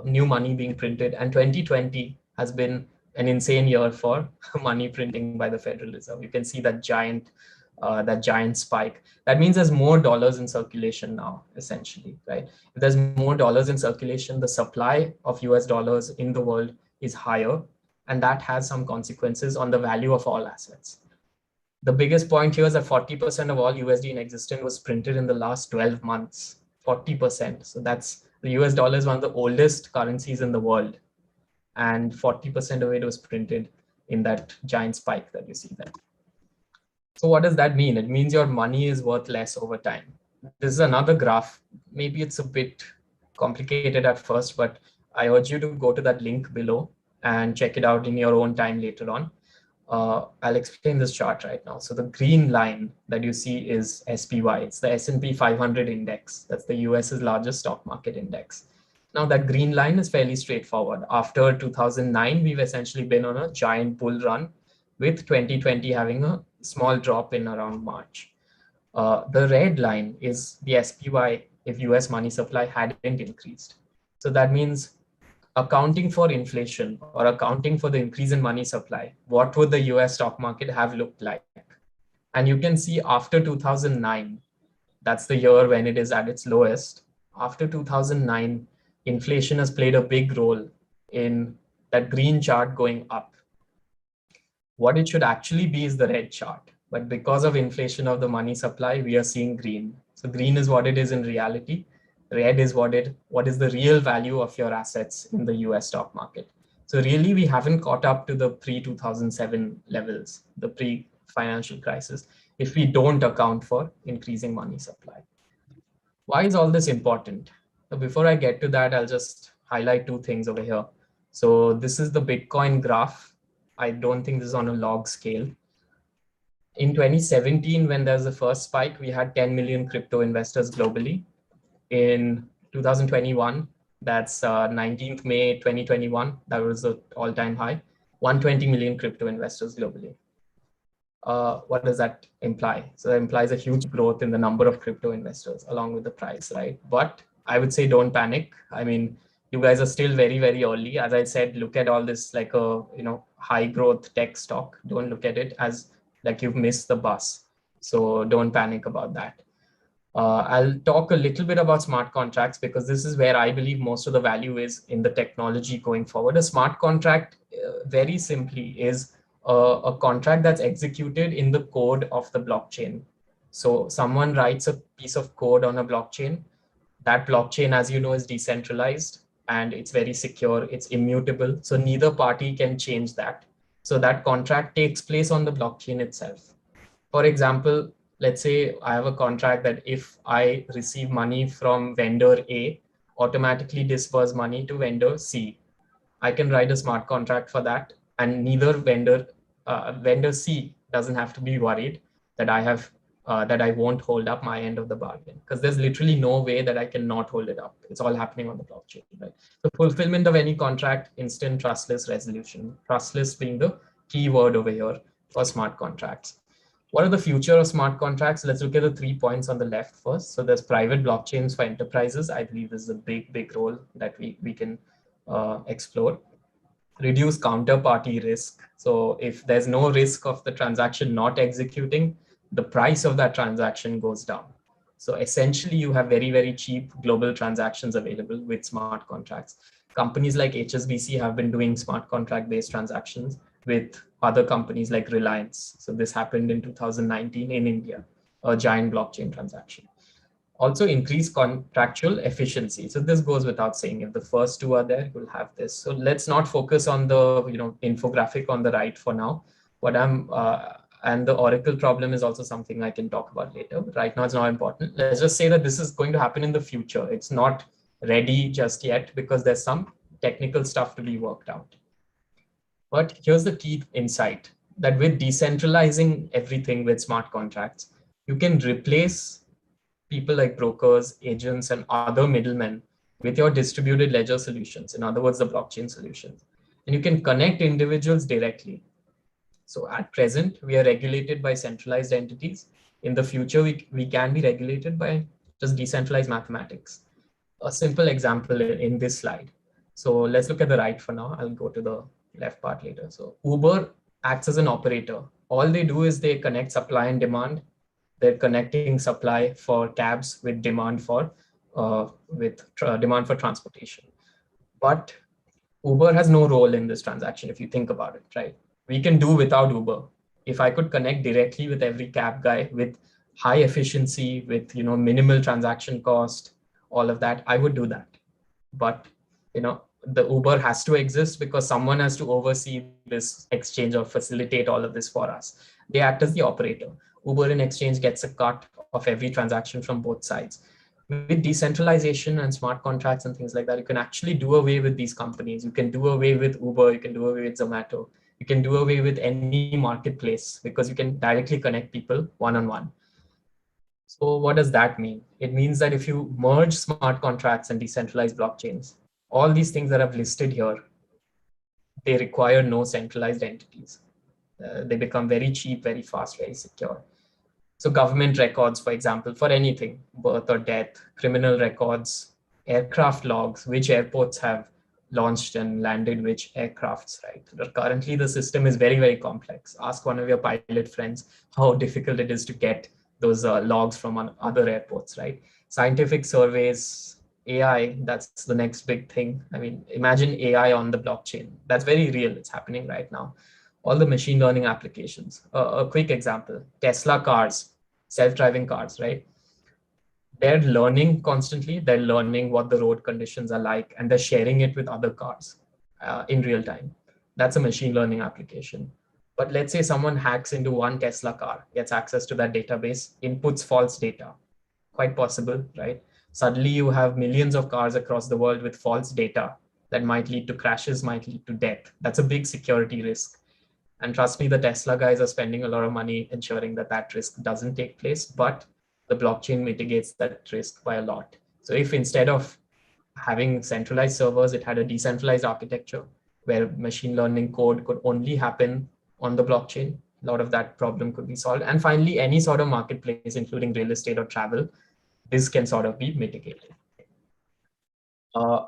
new money being printed. And 2020 has been an insane year for money printing by the Federal Reserve. You can see that giant spike. That means there's more dollars in circulation now, essentially, right? If there's more dollars in circulation, the supply of US dollars in the world is higher, and that has some consequences on the value of all assets. The biggest point here is that 40% of all USD in existence was printed in the last 12 months, 40%. So that's the US dollar is one of the oldest currencies in the world, and 40% of it was printed in that giant spike that you see there. So what does that mean? It means your money is worth less over time. This is another graph. Maybe it's a bit complicated at first, but I urge you to go to that link below and check it out in your own time later on. I'll explain this chart right now. So the green line that you see is SPY. It's the S&P 500 index. That's the US's largest stock market index. Now that green line is fairly straightforward. After 2009, we've essentially been on a giant bull run, with 2020 having a small drop in around March. The red line is the SPY if US money supply hadn't increased. So that means accounting for inflation or accounting for the increase in money supply, what would the US stock market have looked like? And you can see after 2009, that's the year when it is at its lowest. After 2009, inflation has played a big role in that green chart going up. What it should actually be is the red chart. But because of inflation of the money supply, we are seeing green. So green is what it is in reality. Red is what is the real value of your assets in the US stock market. So really, we haven't caught up to the pre-2007 levels, the pre-financial crisis, if we don't account for increasing money supply. Why is all this important? So before I get to that, I'll just highlight two things over here. So this is the Bitcoin graph. I don't think this is on a log scale. In 2017, when there was the first spike, we had 10 million crypto investors globally. In 2021, that's 19th May 2021, that was the all-time high, 120 million crypto investors globally. What does that imply? So that implies a huge growth in the number of crypto investors along with the price, right? But I would say don't panic. I mean, you guys are still very, very early. As I said, look at all this like a high growth tech stock. Don't look at it as like you've missed the bus. So don't panic about that. I'll talk a little bit about smart contracts because this is where I believe most of the value is in the technology going forward. A smart contract, very simply, is a contract that's executed in the code of the blockchain. So someone writes a piece of code on a blockchain. That blockchain, as you know, is decentralized and it's very secure. It's immutable. So neither party can change that. So that contract takes place on the blockchain itself. For example, let's say I have a contract that if I receive money from vendor A, automatically disperse money to vendor C. I can write a smart contract for that, and neither vendor C doesn't have to be worried that I won't hold up my end of the bargain, because there's literally no way that I can not hold it up. It's all happening on the blockchain, right? The fulfillment of any contract, instant trustless resolution. Trustless being the key word over here for smart contracts. What are the future of smart contracts? Let's look at the 3 points on the left first. So there's private blockchains for enterprises. I believe this is a big role that we can explore. Reduce counterparty risk. So if there's no risk of the transaction not executing, the price of that transaction goes down. So essentially, you have very, very cheap global transactions available with smart contracts. Companies like HSBC have been doing smart contract-based transactions with other companies like Reliance. So this happened in 2019 in India, a giant blockchain transaction. Also increase contractual efficiency. So this goes without saying, if the first two are there, you'll have this. So let's not focus on the infographic on the right for now. And the Oracle problem is also something I can talk about later. But right now it's not important. Let's just say that this is going to happen in the future. It's not ready just yet because there's some technical stuff to be worked out. But here's the key insight, that with decentralizing everything with smart contracts, you can replace people like brokers, agents, and other middlemen with your distributed ledger solutions. In other words, the blockchain solutions. And you can connect individuals directly. So at present, we are regulated by centralized entities. In the future, we can be regulated by just decentralized mathematics. A simple example in this slide. So let's look at the right for now. I'll go to the left part later. So Uber acts as an operator. All they do is they connect supply and demand. They're connecting supply for cabs with demand for demand for transportation. But Uber has no role in this transaction if you think about it, right? We can do without Uber. If I could connect directly with every cab guy with high efficiency, with minimal transaction cost, all of that, I would do that. But the Uber has to exist because someone has to oversee this exchange or facilitate all of this for us. They act as the operator. Uber in exchange gets a cut of every transaction from both sides. With decentralization and smart contracts and things like that, you can actually do away with these companies. You can do away with Uber, you can do away with Zomato, you can do away with any marketplace because you can directly connect people one-on-one. So what does that mean? It means that if you merge smart contracts and decentralized blockchains, all these things that I've listed here, they require no centralized entities. They become very cheap, very fast, very secure. So government records, for example, for anything, birth or death, criminal records, aircraft logs, which airports have launched and landed which aircrafts, right? But currently, the system is very, very complex. Ask one of your pilot friends how difficult it is to get those logs from other airports, right? Scientific surveys, AI, that's the next big thing. I mean, imagine AI on the blockchain. That's very real. It's happening right now. All the machine learning applications. A quick example, Tesla cars, self-driving cars, right? They're learning constantly. They're learning what the road conditions are like, and they're sharing it with other cars in real time. That's a machine learning application. But let's say someone hacks into one Tesla car, gets access to that database, inputs false data. Quite possible, right? Suddenly you have millions of cars across the world with false data that might lead to crashes, might lead to death. That's a big security risk. And trust me, the Tesla guys are spending a lot of money ensuring that that risk doesn't take place, but the blockchain mitigates that risk by a lot. So if instead of having centralized servers, it had a decentralized architecture where machine learning code could only happen on the blockchain, a lot of that problem could be solved. And finally, any sort of marketplace, including real estate or travel, this can sort of be mitigated.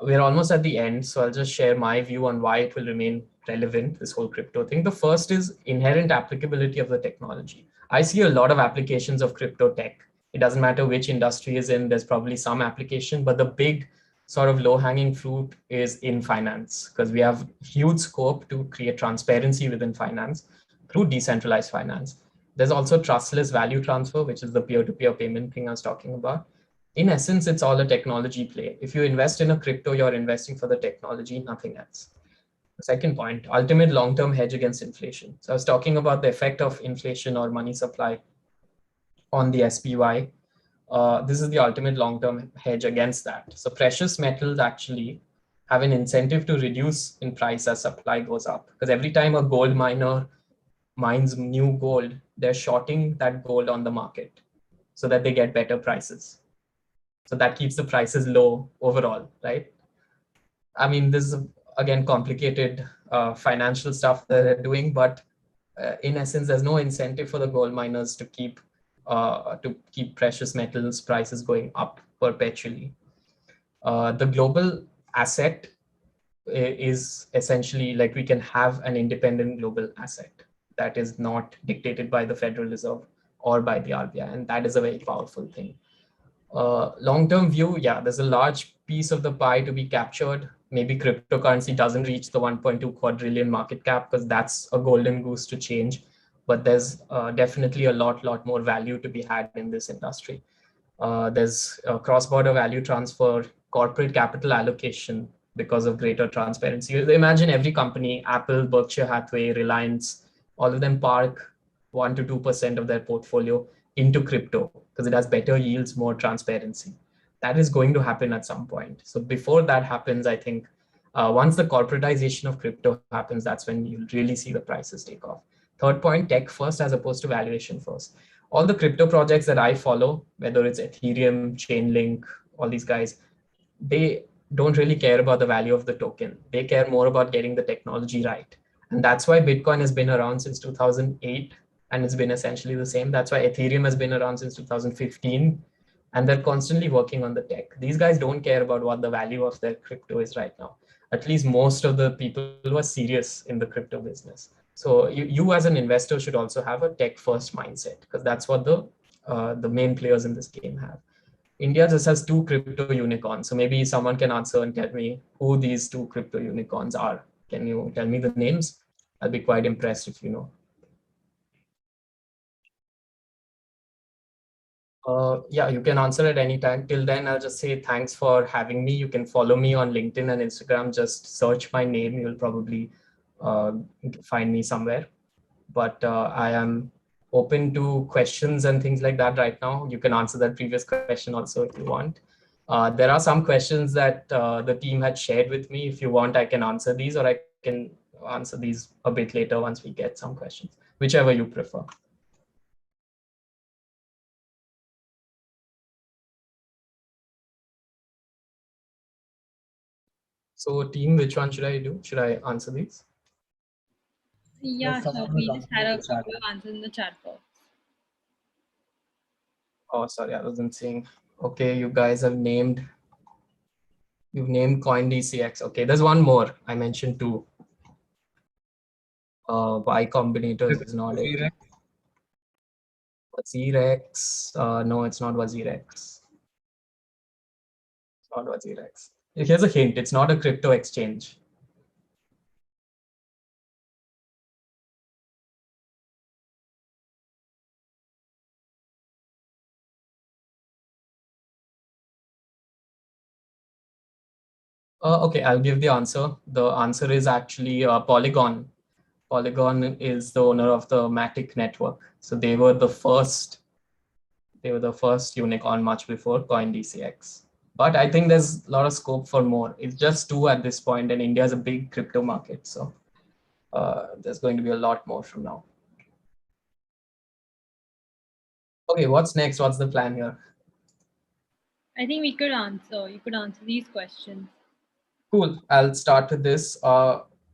We're almost at the end, so I'll just share my view on why it will remain relevant, this whole crypto thing. The first is inherent applicability of the technology. I see a lot of applications of crypto tech. It doesn't matter which industry is in, there's probably some application, but the big sort of low-hanging fruit is in finance, because we have huge scope to create transparency within finance through decentralized finance. There's also trustless value transfer, which is the peer-to-peer payment thing I was talking about. In essence, it's all a technology play. If you invest in a crypto, you're investing for the technology, nothing else. The second point, ultimate long-term hedge against inflation. So I was talking about the effect of inflation or money supply on the SPY. This is the ultimate long-term hedge against that. So precious metals actually have an incentive to reduce in price as supply goes up. Because every time a gold miner mines new gold, they're shorting that gold on the market so that they get better prices. So that keeps the prices low overall, right? I mean, this is, again, complicated financial stuff that they're doing, but in essence, there's no incentive for the gold miners to keep precious metals prices going up perpetually. The global asset is essentially like we can have an independent global asset that is not dictated by the Federal Reserve or by the RBI, and that is a very powerful thing. Long-term view, yeah, there's a large piece of the pie to be captured. Maybe cryptocurrency doesn't reach the 1.2 quadrillion market cap because that's a golden goose to change. But there's definitely a lot more value to be had in this industry. There's cross-border value transfer, corporate capital allocation because of greater transparency. Imagine every company, Apple, Berkshire Hathaway, Reliance, all of them park 1 to 2% of their portfolio into crypto because it has better yields, more transparency. That is going to happen at some point. So before that happens, I think once the corporatization of crypto happens, that's when you'll really see the prices take off. Third point, tech first as opposed to valuation first. All the crypto projects that I follow, whether it's Ethereum, Chainlink, all these guys, they don't really care about the value of the token. They care more about getting the technology right. And that's why Bitcoin has been around since 2008 and it's been essentially the same. That's why Ethereum has been around since 2015 and they're constantly working on the tech. These guys don't care about what the value of their crypto is right now. At least most of the people who are serious in the crypto business. So you as an investor should also have a tech first mindset because that's what the main players in this game have. India just has two crypto unicorns. So maybe someone can answer and tell me who these two crypto unicorns are. Can you tell me the names? I'll be quite impressed if you know. Yeah, you can answer at any time. Till then, I'll just say thanks for having me. You can follow me on LinkedIn and Instagram. Just search my name. You'll probably uh, find me somewhere. But I am open to questions and things like that right now. You can answer that previous question also if you want. There are some questions that the team had shared with me. If you want, I can answer these or I can answer these a bit later once we get some questions, whichever you prefer. So team, which one should I do? Should I answer these? Yeah, sure. We just had a couple of answers in the chat box. Oh, sorry, I wasn't seeing. Okay, you guys have you've named CoinDCX. Okay, there's one more. I mentioned two. Y Combinator is not it. Wazirex. No, it's not Wazirex. It's not Wazirex. Here's a hint. It's not a crypto exchange. Okay, I'll give the answer. The answer is actually Polygon. Polygon is the owner of the Matic network. So they were the first unicorn much before CoinDCX. But I think there's a lot of scope for more. It's just two at this point, and India is a big crypto market. So there's going to be a lot more from now. Okay, what's next? What's the plan here? I think you could answer these questions. Cool. I'll start with this.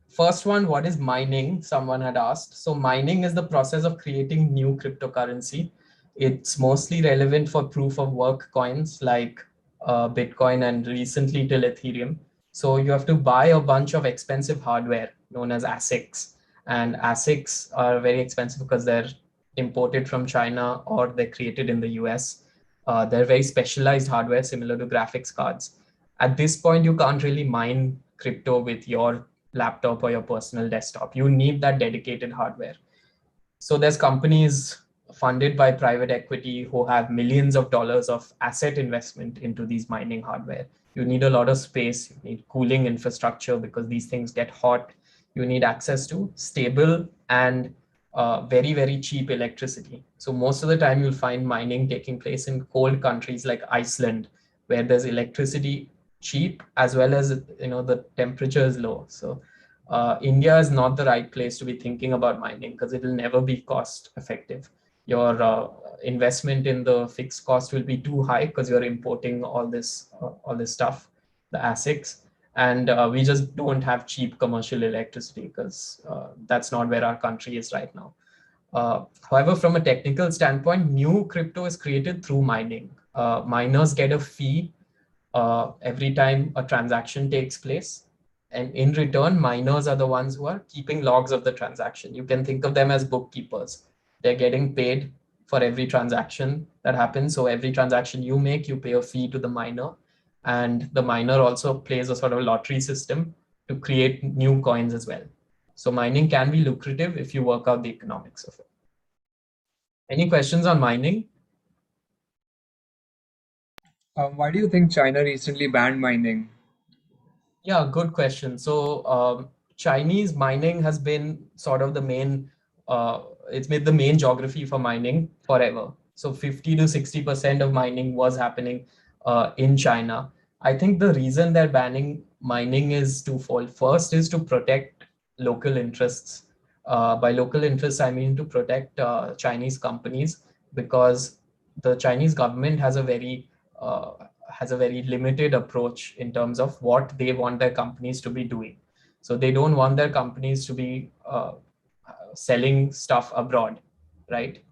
First one, what is mining? Someone had asked. So mining is the process of creating new cryptocurrency. It's mostly relevant for proof of work coins like Bitcoin and recently till Ethereum. So you have to buy a bunch of expensive hardware known as ASICs. And ASICs are very expensive because they're imported from China or they're created in the US. They're very specialized hardware similar to graphics cards. At this point, you can't really mine crypto with your laptop or your personal desktop. You need that dedicated hardware. So there's companies funded by private equity who have millions of dollars of asset investment into these mining hardware. You need a lot of space, you need cooling infrastructure because these things get hot. You need access to stable and very cheap electricity. So most of the time you'll find mining taking place in cold countries like Iceland, where there's electricity cheap as well as the temperature is low. So India is not the right place to be thinking about mining because it will never be cost effective. Your investment in the fixed cost will be too high because you're importing all this stuff, the ASICs, and we just don't have cheap commercial electricity because that's not where our country is right now. However, from a technical standpoint, new crypto is created through mining. Miners get a fee every time a transaction takes place. And in return, miners are the ones who are keeping logs of the transaction. You can think of them as bookkeepers. They're getting paid for every transaction that happens. So every transaction you make, you pay a fee to the miner, and the miner also plays a sort of lottery system to create new coins as well. So mining can be lucrative if you work out the economics of it. Any questions on mining? Why do you think China recently banned mining? Yeah, good question. So Chinese mining has been sort of the main, it's made the main geography for mining forever. So 50 to 60% of mining was happening in China. I think the reason they're banning mining is twofold. First is to protect local interests. By local interests, I mean to protect Chinese companies, because the Chinese government uh, has a very limited approach in terms of what they want their companies to be doing. So they don't want their companies to be selling stuff abroad, right?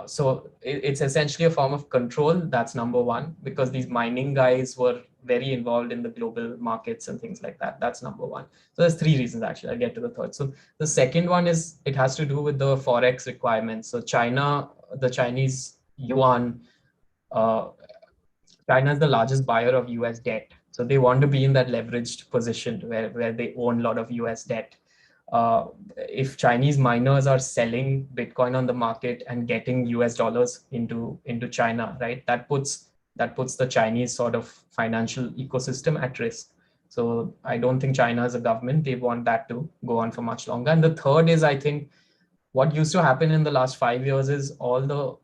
So it's essentially a form of control. That's number one, because these mining guys were very involved in the global markets and things like that. That's number one. So there's three reasons actually. I'll get to the third. So the second one is it has to do with the forex requirements. So China, the Chinese yuan, uh, China is the largest buyer of US debt. So they want to be in that leveraged position where they own a lot of US debt. If Chinese miners are selling Bitcoin on the market and getting US dollars into China, right, that puts the Chinese sort of financial ecosystem at risk. So I don't think China as a government, they want that to go on for much longer. And the third is, I think, what used to happen in the last 5 years is all the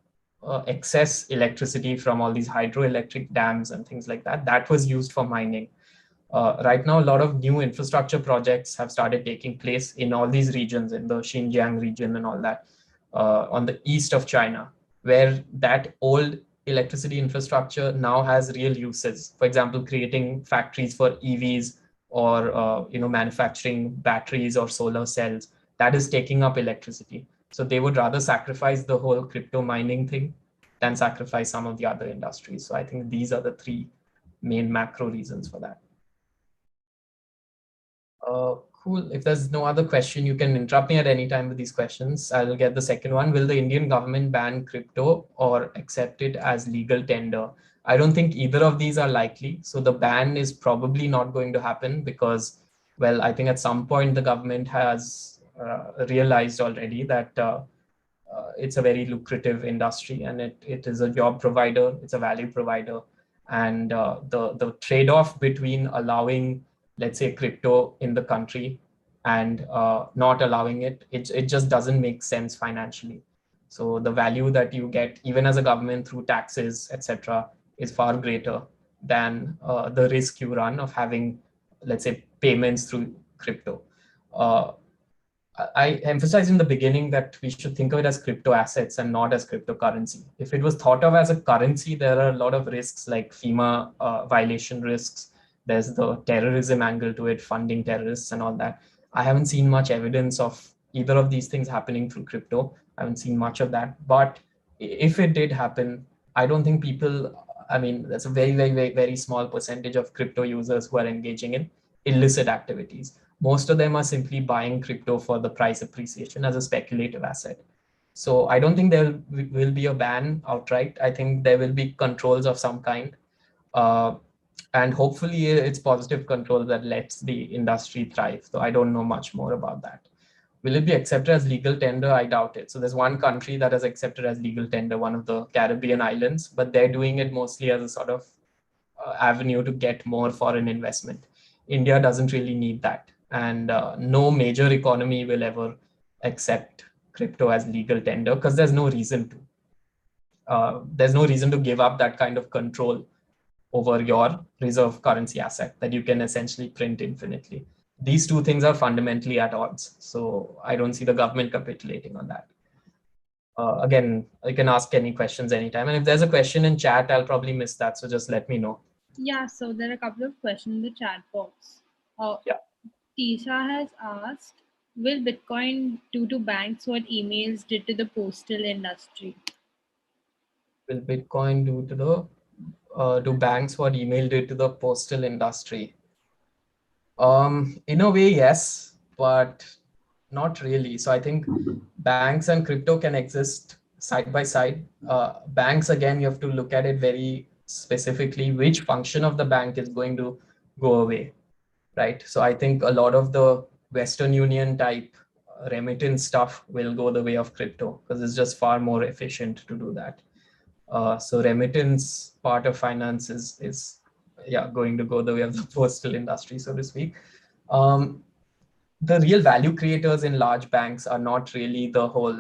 excess electricity from all these hydroelectric dams and things like that, that was used for mining. Right now, a lot of new infrastructure projects have started taking place in all these regions, in the Xinjiang region and all that, on the east of China, where that old electricity infrastructure now has real uses. For example, creating factories for EVs, or manufacturing batteries or solar cells. That is taking up electricity. So they would rather sacrifice the whole crypto mining thing than sacrifice some of the other industries. So I think these are the three main macro reasons for that. Cool. If there's no other question, you can interrupt me at any time with these questions. I'll get the second one. Will the Indian government ban crypto or accept it as legal tender? I don't think either of these are likely. So the ban is probably not going to happen because, well, I think at some point the government has realized already that it's a very lucrative industry, and it is a job provider, it's a value provider. And the trade-off between allowing, let's say, crypto in the country and not allowing it just doesn't make sense financially. So the value that you get, even as a government, through taxes, etc., is far greater than the risk you run of having, let's say, payments through crypto. I emphasized in the beginning that we should think of it as crypto assets and not as cryptocurrency. If it was thought of as a currency, there are a lot of risks like FEMA violation risks. There's the terrorism angle to it, funding terrorists and all that. I haven't seen much evidence of either of these things happening through crypto. I haven't seen much of that. But if it did happen, I don't think people, I mean, that's a very, very, very, very small percentage of crypto users who are engaging in illicit activities. Most of them are simply buying crypto for the price appreciation as a speculative asset. So I don't think there will be a ban outright. I think there will be controls of some kind. And hopefully it's positive control that lets the industry thrive. So I don't know much more about that. Will it be accepted as legal tender? I doubt it. So there's one country that has accepted as legal tender, one of the Caribbean islands, but they're doing it mostly as a sort of avenue to get more foreign investment. India doesn't really need that. And no major economy will ever accept crypto as legal tender because there's no reason to. There's no reason to give up that kind of control over your reserve currency asset that you can essentially print infinitely. These two things are fundamentally at odds. So I don't see the government capitulating on that. Again, you can ask any questions anytime. And if there's a question in chat, I'll probably miss that. So just let me know. Yeah, so there are a couple of questions in the chat box. Yeah. Tisha has asked, will Bitcoin do to banks what emails did to the postal industry? Will Bitcoin do to the do banks what email did to the postal industry? In a way, yes, but not really. So I think banks and crypto can exist side by side. Banks, again, you have to look at it very specifically, which function of the bank is going to go away, right? So I think a lot of the Western Union type remittance stuff will go the way of crypto because it's just far more efficient to do that. So remittance part of finance is going to go the way of the postal industry, so to speak. The real value creators in large banks are not really the whole,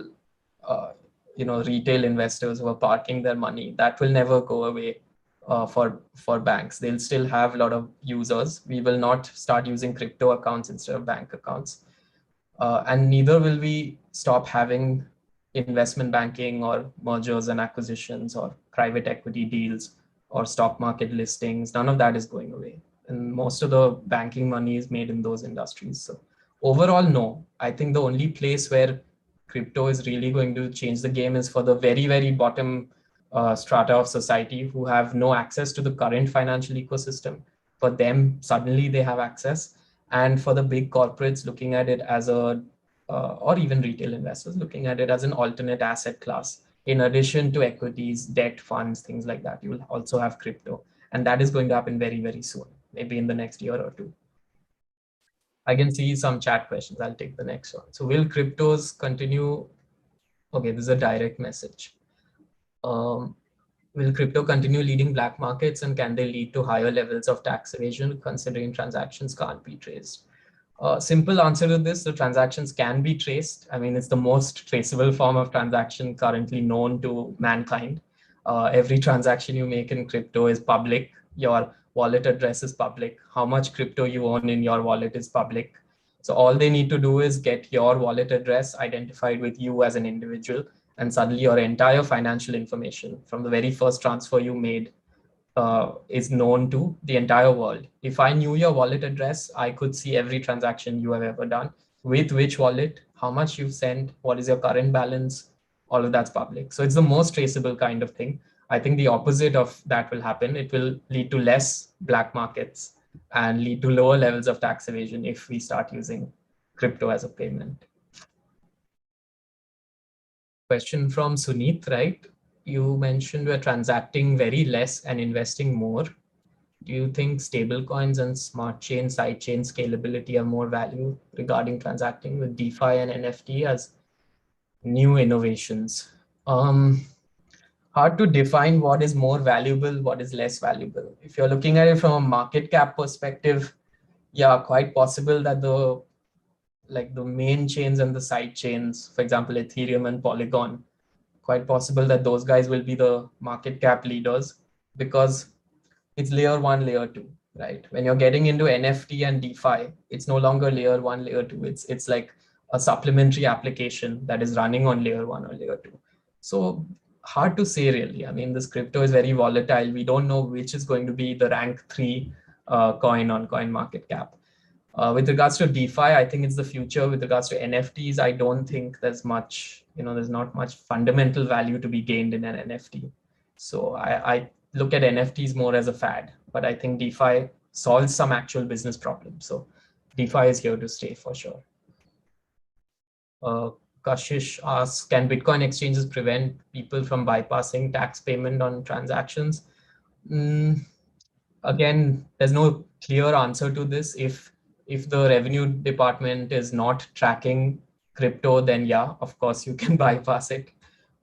retail investors who are parking their money. That will never go away for banks. They'll still have a lot of users. We will not start using crypto accounts instead of bank accounts. And neither will we stop having investment banking or mergers and acquisitions or private equity deals or stock market listings. None of that is going away. And most of the banking money is made in those industries. So overall, no. I think the only place where crypto is really going to change the game is for the very, very bottom strata of society who have no access to the current financial ecosystem. For them, suddenly they have access. And for the big corporates looking at it as or even retail investors looking at it as an alternate asset class. In addition to equities, debt funds, things like that, you will also have crypto. And that is going to happen very, very soon, maybe in the next year or two. I can see some chat questions. I'll take the next one. So will cryptos continue? Okay, this is a direct message. Will crypto continue leading black markets, and can they lead to higher levels of tax evasion considering transactions can't be traced? Simple answer to this, the transactions can be traced. I mean, it's the most traceable form of transaction currently known to mankind. Every transaction you make in crypto is public. Your wallet address is public. How much crypto you own in your wallet is public. So all they need to do is get your wallet address identified with you as an individual, and suddenly your entire financial information from the very first transfer you made is known to the entire world. If I knew your wallet address, I could see every transaction you have ever done, with which wallet, how much you've sent, what is your current balance, all of that's public. So it's the most traceable kind of thing. I think the opposite of that will happen. It will lead to less black markets and lead to lower levels of tax evasion if we start using crypto as a payment. Question from Suneet, right? You mentioned we're transacting very less and investing more. Do you think stable coins and smart chain, side chain scalability have more value regarding transacting with DeFi and NFT as new innovations? Hard to define what is more valuable, what is less valuable. If you're looking at it from a market cap perspective, yeah, quite possible that the main chains and the side chains, for example, Ethereum and Polygon, quite possible that those guys will be the market cap leaders because it's layer one, layer two, right? When you're getting into NFT and DeFi, it's no longer layer one, layer two. It's like a supplementary application that is running on layer one or layer two. So hard to say really. I mean, this crypto is very volatile. We don't know which is going to be the rank 3 coin on coin market cap. With regards to DeFi, I think it's the future. With regards to NFTs, I don't think there's much, there's not much fundamental value to be gained in an NFT. So I look at NFTs more as a fad, but I think DeFi solves some actual business problems. So DeFi is here to stay for sure. Kashish asks, can Bitcoin exchanges prevent people from bypassing tax payment on transactions? Again, there's no clear answer to this. If the revenue department is not tracking crypto, then yeah, of course you can bypass it.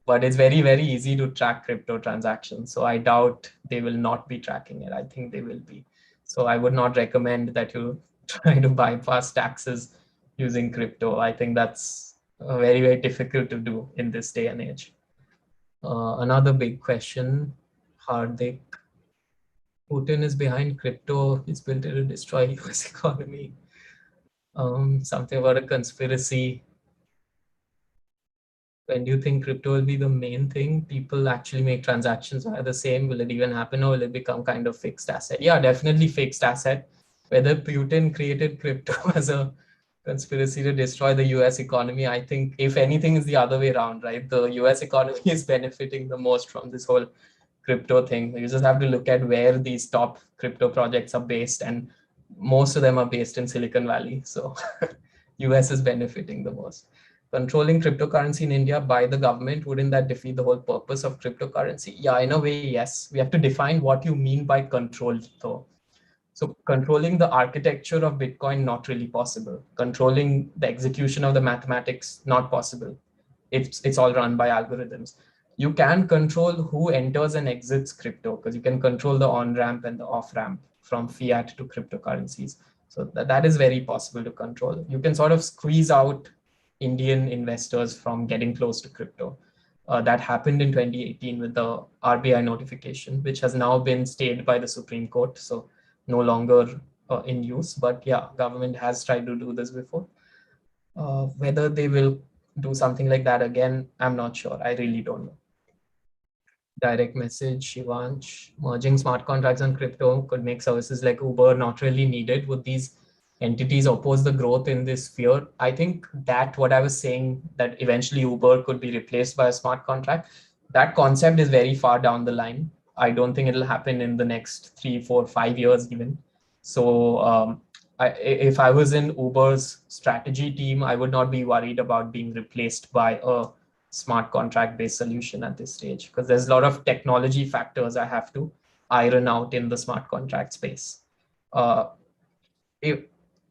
But it's very, very easy to track crypto transactions. So I doubt they will not be tracking it. I think they will be. So I would not recommend that you try to bypass taxes using crypto. I think that's very, very difficult to do in this day and age. Another big question, Hardik. Putin is behind crypto. He's built it to destroy US economy. Something about a conspiracy. When do you think crypto will be the main thing? People actually make transactions are the same. Will it even happen, or will it become kind of fixed asset? Yeah, definitely fixed asset. Whether Putin created crypto as a conspiracy to destroy the US economy, I think if anything is the other way around, right? The US economy is benefiting the most from this whole crypto thing. You just have to look at where these top crypto projects are based, and most of them are based in Silicon Valley. So US is benefiting the most. controlling cryptocurrency in India by the government, wouldn't that defeat the whole purpose of cryptocurrency? Yeah, in a way, yes. We have to define what you mean by control, though. So controlling the architecture of Bitcoin, not really possible. Controlling the execution of the mathematics, not possible. It's all run by algorithms. You can control who enters and exits crypto because you can control the on-ramp and the off-ramp from fiat to cryptocurrencies. So that is very possible to control. You can sort of squeeze out Indian investors from getting close to crypto. That happened in 2018 with the RBI notification, which has now been stayed by the Supreme Court. So no longer in use. But yeah, government has tried to do this before. Whether they will do something like that again, I'm not sure. I really don't know. Direct message, Shivansh, merging smart contracts and crypto could make services like Uber not really needed. Would these entities oppose the growth in this sphere? I think that what I was saying, that eventually Uber could be replaced by a smart contract, that concept is very far down the line. I don't think it'll happen in the next 3, 4, 5 years even. So if I was in Uber's strategy team, I would not be worried about being replaced by a smart contract based solution at this stage, because there's a lot of technology factors I have to iron out in the smart contract space. If,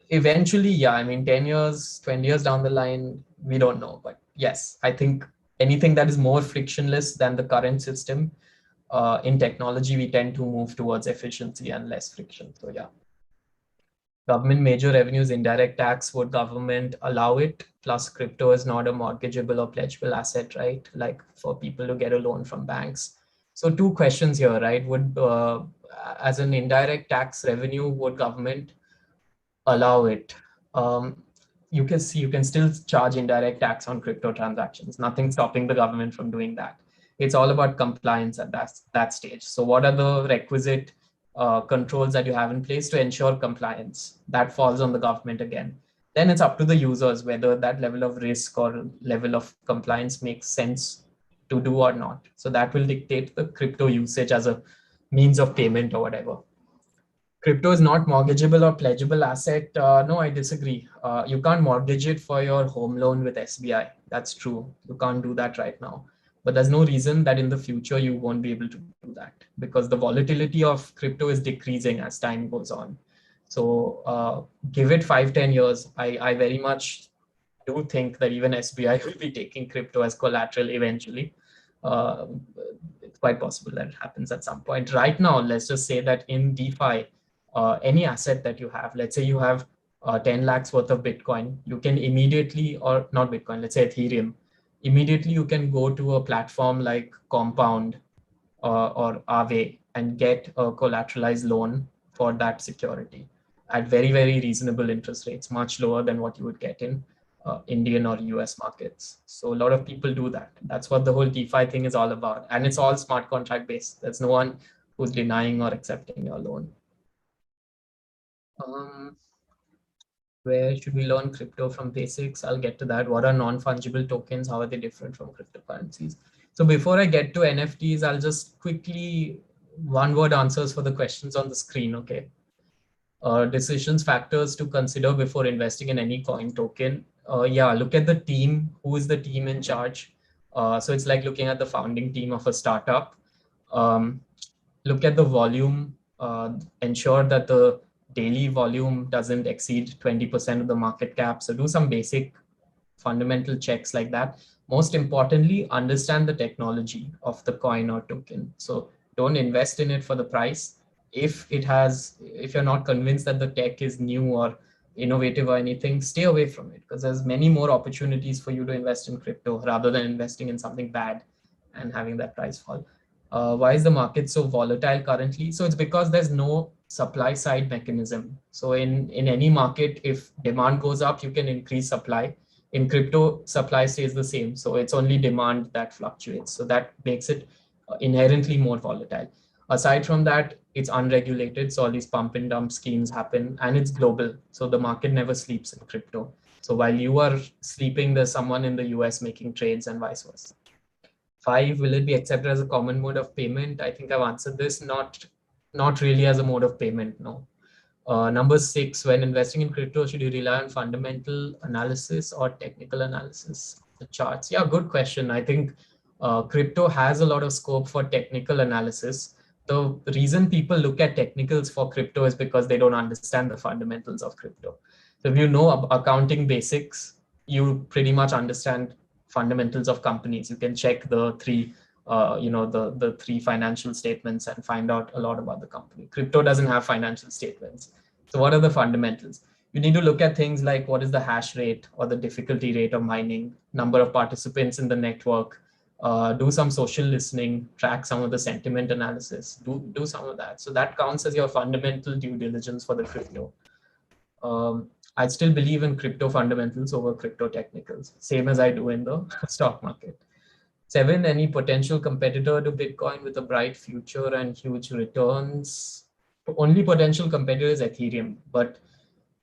eventually, yeah, I mean, 10 years, 20 years down the line, we don't know. But yes, I think anything that is more frictionless than the current system in technology, we tend to move towards efficiency and less friction. So yeah. Government major revenues, indirect tax, would government allow it? Plus crypto is not a mortgageable or pledgeable asset, right? Like for people to get a loan from banks. So two questions here, right? Would, as an indirect tax revenue, would government allow it? You can see, you can still charge indirect tax on crypto transactions. Nothing stopping the government from doing that. It's all about compliance at that stage. So what are the requisite controls that you have in place to ensure compliance? That falls on the government again. Then it's up to the users whether that level of risk or level of compliance makes sense to do or not. So that will dictate the crypto usage as a means of payment or whatever. Crypto is not mortgageable or pledgeable asset. No, I disagree. You can't mortgage it for your home loan with SBI. That's true. You can't do that right now. But there's no reason that in the future you won't be able to do that, because the volatility of crypto is decreasing as time goes on. So give it 5, 10 years. I very much do think that even SBI will be taking crypto as collateral eventually. It's quite possible that it happens at some point. Right now, let's just say that in DeFi, any asset that you have, let's say you have 10 lakhs worth of Bitcoin, you can immediately, or not Bitcoin, let's say Ethereum, immediately you can go to a platform like Compound or Aave and get a collateralized loan for that security at very, very reasonable interest rates, much lower than what you would get in Indian or US markets. So a lot of people do that. That's what the whole DeFi thing is all about. And it's all smart contract based. There's no one who's denying or accepting your loan. Where should we learn crypto from basics? I'll get to that. What are non-fungible tokens? How are they different from cryptocurrencies? So before I get to NFTs, I'll just quickly one-word answers for the questions on the screen, okay? Decisions, factors to consider before investing in any coin token. Yeah, look at the team. Who is the team in charge? So it's like looking at the founding team of a startup. Look at the volume, ensure that the daily volume doesn't exceed 20% of the market cap. So do some basic fundamental checks like that. Most importantly, understand the technology of the coin or token. So don't invest in it for the price. If you're not convinced that the tech is new or innovative or anything, stay away from it, because there's many more opportunities for you to invest in crypto rather than investing in something bad and having that price fall. Why is the market so volatile currently? So it's because there's no supply side mechanism. So in any market, if demand goes up, you can increase supply. In crypto, supply stays the same. So it's only demand that fluctuates. So that makes it inherently more volatile. Aside from that, it's unregulated. So all these pump and dump schemes happen, and it's global. So the market never sleeps in crypto. So while you are sleeping, there's someone in the US making trades and vice versa. 5, will it be accepted as a common mode of payment? I think I've answered this. Not really as a mode of payment, no. Number 6, when investing in crypto, should you rely on fundamental analysis or technical analysis of the charts? Yeah, good question. I think crypto has a lot of scope for technical analysis. The reason people look at technicals for crypto is because they don't understand the fundamentals of crypto. So if you know accounting basics, you pretty much understand fundamentals of companies. You can check the three the three financial statements and find out a lot about the company. Crypto doesn't have financial statements. So what are the fundamentals? You need to look at things like what is the hash rate or the difficulty rate of mining, number of participants in the network, do some social listening, track some of the sentiment analysis, do some of that. So that counts as your fundamental due diligence for the crypto. I still believe in crypto fundamentals over crypto technicals, same as I do in the stock market. 7, any potential competitor to Bitcoin with a bright future and huge returns? The only potential competitor is Ethereum, but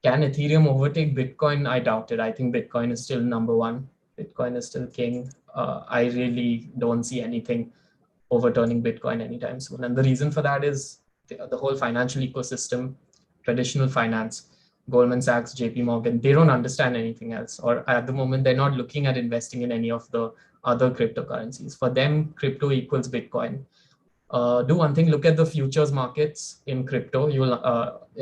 can Ethereum overtake Bitcoin? I doubt it. I think Bitcoin is still number one. Bitcoin is still king. I really don't see anything overturning Bitcoin anytime soon. And the reason for that is the whole financial ecosystem, traditional finance, Goldman Sachs, JP Morgan, they don't understand anything else. Or at the moment, they're not looking at investing in any of the other cryptocurrencies. For them, crypto equals Bitcoin. Do one thing, look at the futures markets in crypto. You'll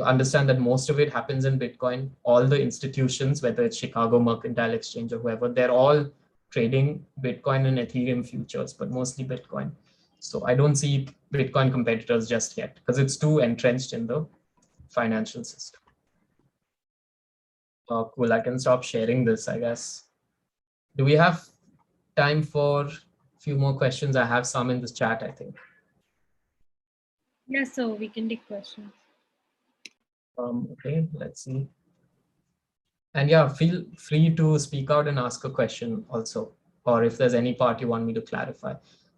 understand that most of it happens in Bitcoin. All the institutions, whether it's Chicago Mercantile Exchange or whoever, they're all trading Bitcoin and Ethereum futures, but mostly Bitcoin. So I don't see Bitcoin competitors just yet because it's too entrenched in the financial system. Cool, I can stop sharing this, I guess. Do we have time for a few more questions? I have some in this chat, I think. Yes, so we can take questions. Okay, let's see. And yeah, feel free to speak out and ask a question also, or if there's any part you want me to clarify.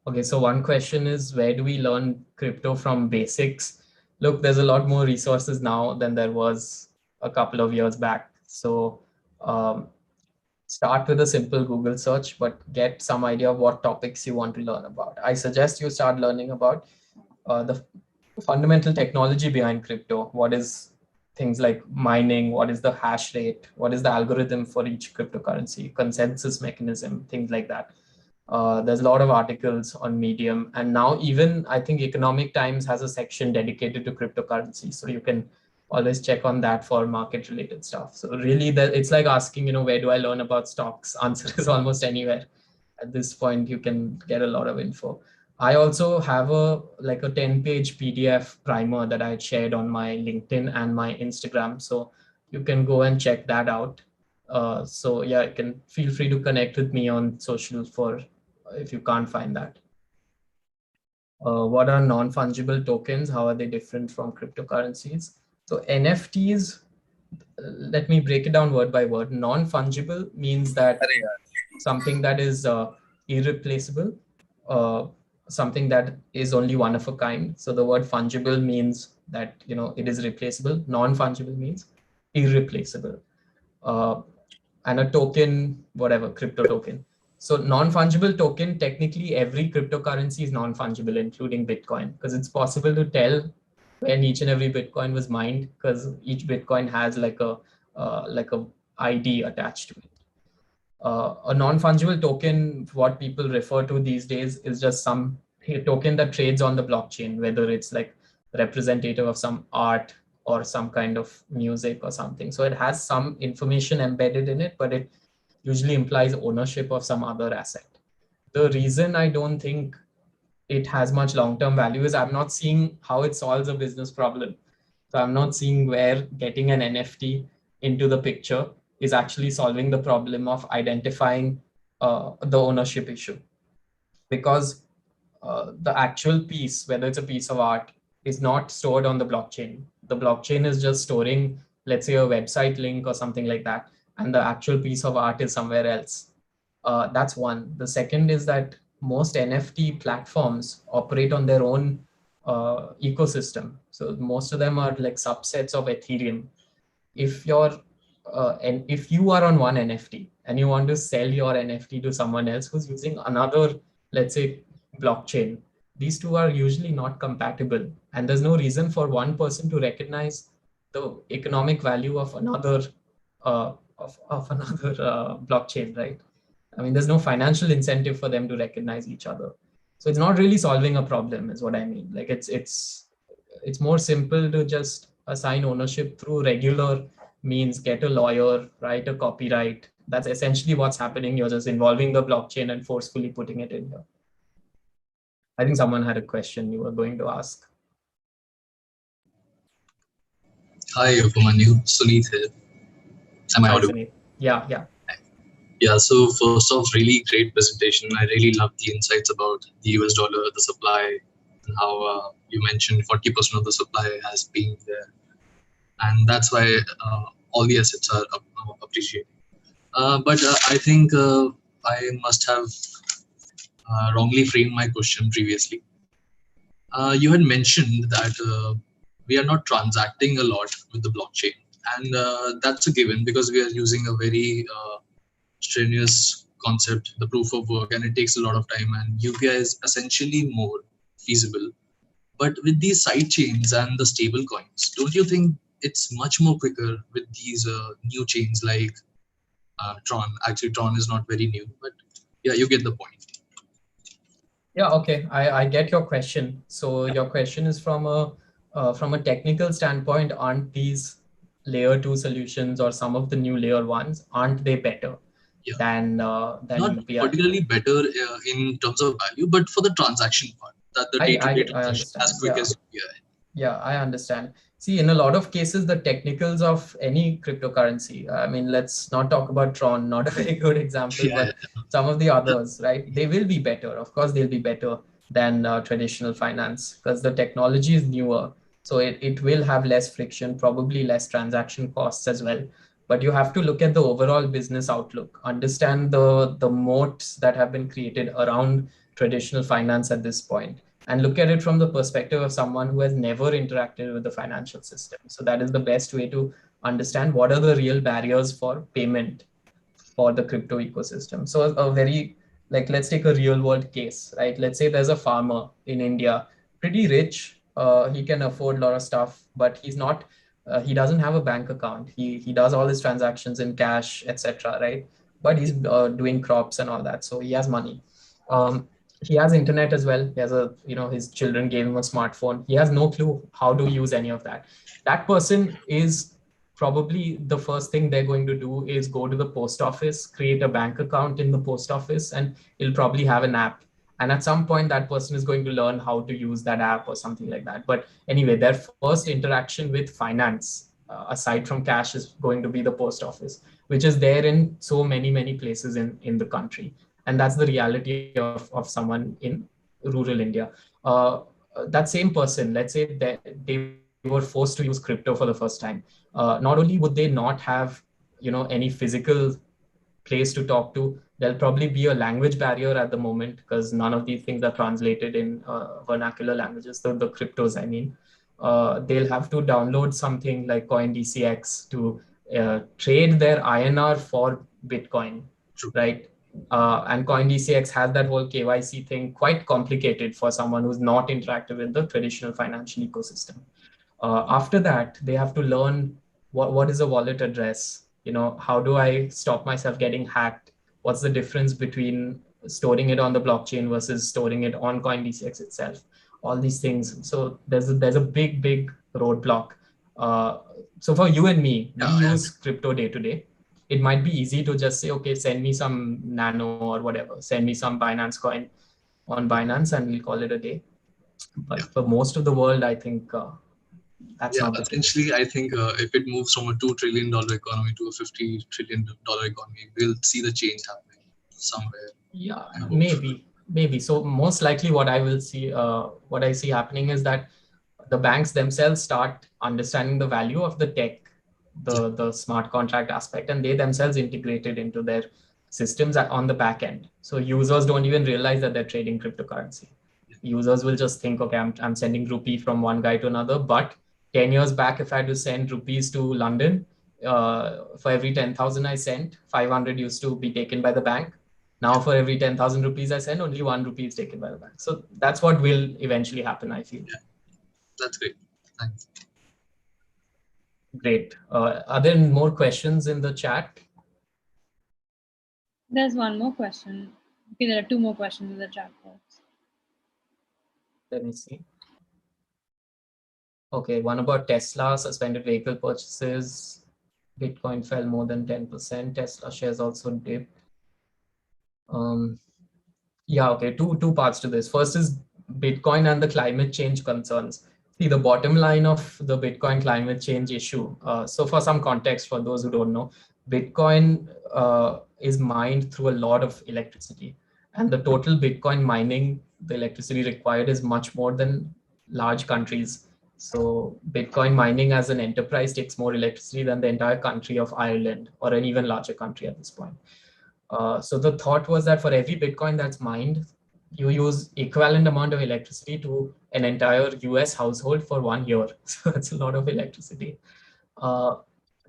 Okay, so one question is, where do we learn crypto from basics? Look, there's a lot more resources now than there was a couple of years back. So start with a simple Google search, but get some idea of what topics you want to learn about. I suggest you start learning about the fundamental technology behind crypto. What is things like mining? What is the hash rate? What is the algorithm for each cryptocurrency? Consensus mechanism, things like that. There's a lot of articles on Medium, and now even I think Economic Times has a section dedicated to cryptocurrency. So you can always check on that for market related stuff. So really it's like asking, where do I learn about stocks? Answer is almost anywhere. At this point, you can get a lot of info. I also have a 10-page PDF primer that I had shared on my LinkedIn and my Instagram. So you can go and check that out. So yeah, you can feel free to connect with me on social if you can't find that. What are non-fungible tokens? How are they different from cryptocurrencies? So NFTs, let me break it down word by word. Non-fungible means that something that is irreplaceable, something that is only one of a kind. So the word fungible means that it is replaceable. Non-fungible means irreplaceable. And a token, whatever, crypto token. So non-fungible token, technically every cryptocurrency is non-fungible, including Bitcoin, because it's possible to tell when each and every Bitcoin was mined, because each Bitcoin has like a ID attached to it. A non-fungible token, what people refer to these days, is just some token that trades on the blockchain, whether it's like representative of some art or some kind of music or something. So it has some information embedded in it, but it usually implies ownership of some other asset. The reason I don't think it has much long-term value is I'm not seeing how it solves a business problem. So I'm not seeing where getting an NFT into the picture is actually solving the problem of identifying the ownership issue. Because the actual piece, whether it's a piece of art, is not stored on the blockchain. The blockchain is just storing, let's say, a website link or something like that, and the actual piece of art is somewhere else. That's one. The second is that most NFT platforms operate on their own ecosystem. So most of them are like subsets of Ethereum. If you're and if you are on one NFT and you want to sell your NFT to someone else who's using another, let's say, blockchain, these two are usually not compatible, and there's no reason for one person to recognize the economic value of another blockchain, right? I mean, there's no financial incentive for them to recognize each other. So it's not really solving a problem, is what I mean. Like it's more simple to just assign ownership through regular means, get a lawyer, write a copyright. That's essentially what's happening. You're just involving the blockchain and forcefully putting it in here. I think someone had a question you were going to ask. Hi, Upamanyu. Sunit here. Am I audible? Sunit. Yeah. Yeah, so first off, really great presentation. I really love the insights about the US dollar, the supply, and how you mentioned 40% of the supply has been there. And that's why all the assets are appreciated. But I think I must have wrongly framed my question previously. You had mentioned that we are not transacting a lot with the blockchain. And that's a given because we are using a very strenuous concept, the proof of work, and it takes a lot of time. And UPI is essentially more feasible. But with these side chains and the stable coins, don't you think it's much more quicker with these new chains like Tron? Actually, Tron is not very new, but yeah, you get the point. Yeah, okay. I get your question. So your question is from a technical standpoint, aren't these layer 2 solutions or some of the new layer 1s, aren't they better than Not UPI? particularly better in terms of value, but for the transaction part, that the day-to-day transaction as quick as UPI. Yeah, I understand. See, in a lot of cases, the technicals of any cryptocurrency, I mean, let's not talk about Tron, not a very good example, but some of the others, right? They will be better. Of course, they'll be better than traditional finance because the technology is newer. So it will have less friction, probably less transaction costs as well. But you have to look at the overall business outlook, understand the moats that have been created around traditional finance at this point, and look at it from the perspective of someone who has never interacted with the financial system. So that is the best way to understand what are the real barriers for payment for the crypto ecosystem. So a very, like, let's take a real world case, right? Let's say there's a farmer in India, pretty rich, he can afford a lot of stuff, but he's not, he doesn't have a bank account. He does all his transactions in cash, etc., right? But he's doing crops and all that. So he has money. He has internet as well. He has his children gave him a smartphone. He has no clue how to use any of that. That person is probably the first thing they're going to do is go to the post office, create a bank account in the post office, and it'll probably have an app. And at some point, that person is going to learn how to use that app or something like that. But anyway, their first interaction with finance, aside from cash, is going to be the post office, which is there in so many places in the country. And that's the reality of someone in rural India. That same person, let's say that they were forced to use crypto for the first time. Not only would they not have, any physical place to talk to, there'll probably be a language barrier at the moment because none of these things are translated in vernacular languages, the cryptos, I mean. They'll have to download something like CoinDCX to trade their INR for Bitcoin, right? And CoinDCX has that whole KYC thing quite complicated for someone who's not interactive with the traditional financial ecosystem. After that, they have to learn what is a wallet address. How do I stop myself getting hacked? What's the difference between storing it on the blockchain versus storing it on CoinDCX itself? All these things. So there's a big roadblock. So for you and me, we use crypto day to day. It might be easy to just say, okay, send me some Nano or whatever, send me some Binance coin on Binance and we'll call it a day. But for most of the world, I think that's not the essentially, I think if it moves from a $2 trillion economy to a $50 trillion economy, we'll see the change happening somewhere. Yeah, maybe. So most likely what I see happening is that the banks themselves start understanding the value of the tech, the smart contract aspect, and they themselves integrate it into their systems on the back end. So users don't even realize that they're trading cryptocurrency. Users will just think, okay, I'm sending rupee from one guy to another. But 10 years back, if I had to send rupees to London, for every 10,000 I sent, 500 used to be taken by the bank. Now, for every 10,000 rupees I send, only 1 rupee is taken by the bank. So that's what will eventually happen, I feel. Yeah, that's great. Thanks. Great. Are there more questions in the chat? There's one more question. Okay, there are two more questions in the chat box. Let me see. Okay, one about Tesla, suspended vehicle purchases. Bitcoin fell more than 10%. Tesla shares also dipped. Yeah, okay, two parts to this. First is Bitcoin and the climate change concerns. See, the bottom line of the Bitcoin climate change issue. So for some context, for those who don't know, Bitcoin is mined through a lot of electricity. And the total Bitcoin mining, the electricity required is much more than large countries. So Bitcoin mining as an enterprise takes more electricity than the entire country of Ireland or an even larger country at this point. So the thought was that for every Bitcoin that's mined, you use equivalent amount of electricity to an entire US household for 1 year. So that's a lot of electricity.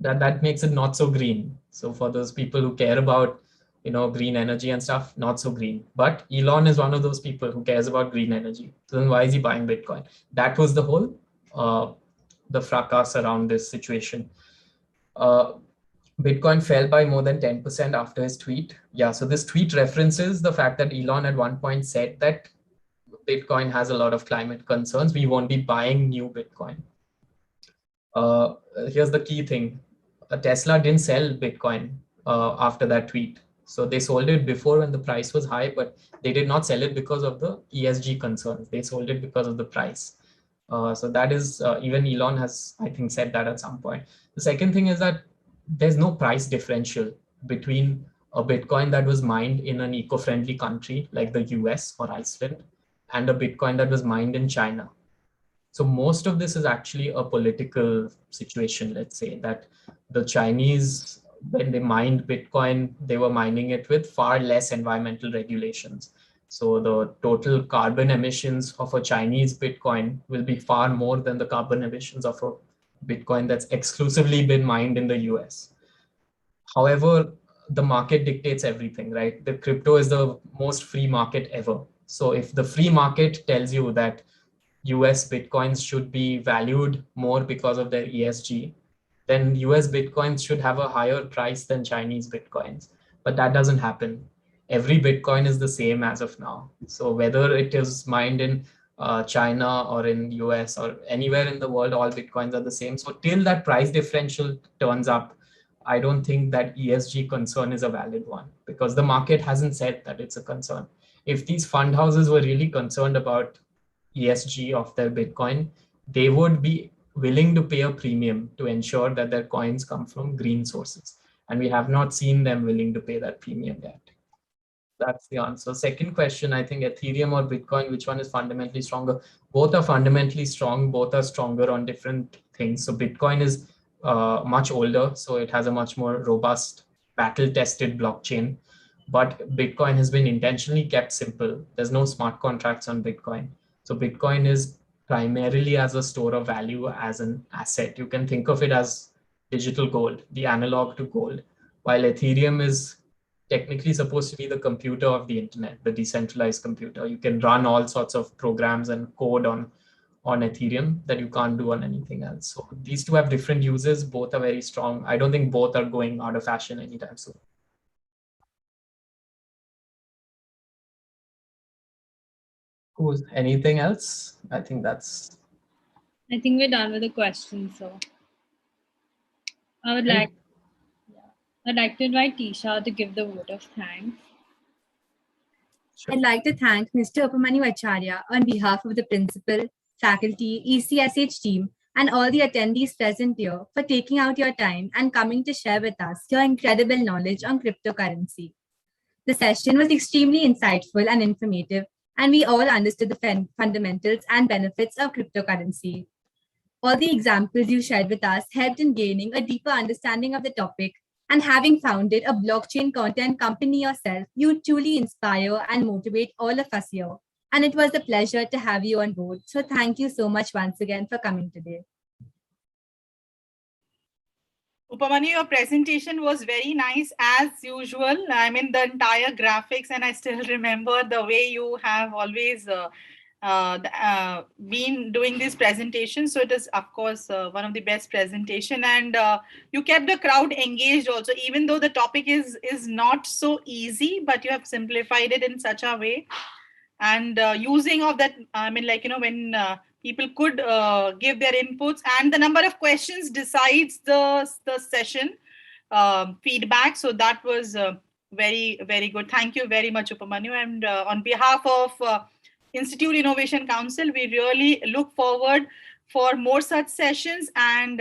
That makes it not so green. So for those people who care about, green energy and stuff, not so green. But Elon is one of those people who cares about green energy. So then why is he buying Bitcoin? That was the whole the fracas around this situation. Bitcoin fell by more than 10% after his tweet. Yeah, so this tweet references the fact that Elon at one point said that Bitcoin has a lot of climate concerns. We won't be buying new Bitcoin. Here's the key thing. Tesla didn't sell Bitcoin after that tweet. So they sold it before when the price was high, but they did not sell it because of the ESG concerns. They sold it because of the price. So that is, even Elon has, I think, said that at some point. The second thing is that there's no price differential between a Bitcoin that was mined in an eco-friendly country like the US or Iceland and a Bitcoin that was mined in China. So most of this is actually a political situation, let's say, that the Chinese, when they mined Bitcoin, they were mining it with far less environmental regulations. So the total carbon emissions of a Chinese Bitcoin will be far more than the carbon emissions of a Bitcoin that's exclusively been mined in the US. However, the market dictates everything, right? The crypto is the most free market ever. So if the free market tells you that US Bitcoins should be valued more because of their ESG, then US Bitcoins should have a higher price than Chinese Bitcoins. But that doesn't happen. Every Bitcoin is the same as of now. So whether it is mined in China or in US or anywhere in the world, all Bitcoins are the same. So till that price differential turns up, I don't think that ESG concern is a valid one because the market hasn't said that it's a concern. If these fund houses were really concerned about ESG of their Bitcoin, they would be willing to pay a premium to ensure that their coins come from green sources. And we have not seen them willing to pay that premium yet. That's the answer. Second question, I think Ethereum or Bitcoin, which one is fundamentally stronger? Both are fundamentally strong. Both are stronger on different things. So Bitcoin is much older, so it has a much more robust, battle-tested blockchain. But Bitcoin has been intentionally kept simple. There's no smart contracts on Bitcoin. So Bitcoin is primarily as a store of value, as an asset. You can think of it as digital gold, the analog to gold, while Ethereum is technically supposed to be the computer of the internet, the decentralized computer. You can run all sorts of programs and code on Ethereum that you can't do on anything else. So these two have different uses. Both are very strong. I don't think both are going out of fashion anytime soon. Cool. Anything else? I think we're done with the questions. So I'd like to invite Tisha to give the vote of thanks. Sure. I'd like to thank Mr. Upamanyu Acharya on behalf of the principal, faculty, ECSH team, and all the attendees present here for taking out your time and coming to share with us your incredible knowledge on cryptocurrency. The session was extremely insightful and informative, and we all understood the fundamentals and benefits of cryptocurrency. All the examples you shared with us helped in gaining a deeper understanding of the topic, and having founded a blockchain content company yourself, you truly inspire and motivate all of us here. And it was a pleasure to have you on board. So thank you so much once again for coming today. Upamanyu, your presentation was very nice as usual. I mean, the entire graphics, and I still remember the way you have always been doing this presentation. So it is, of course, one of the best presentation, and you kept the crowd engaged also, even though the topic is not so easy, but you have simplified it in such a way. And using of that, I mean, like, when people could give their inputs, and the number of questions decides the session feedback. So that was very, very good. Thank you very much, Upamanyu. And on behalf of Institute Innovation Council, we really look forward for more such sessions, and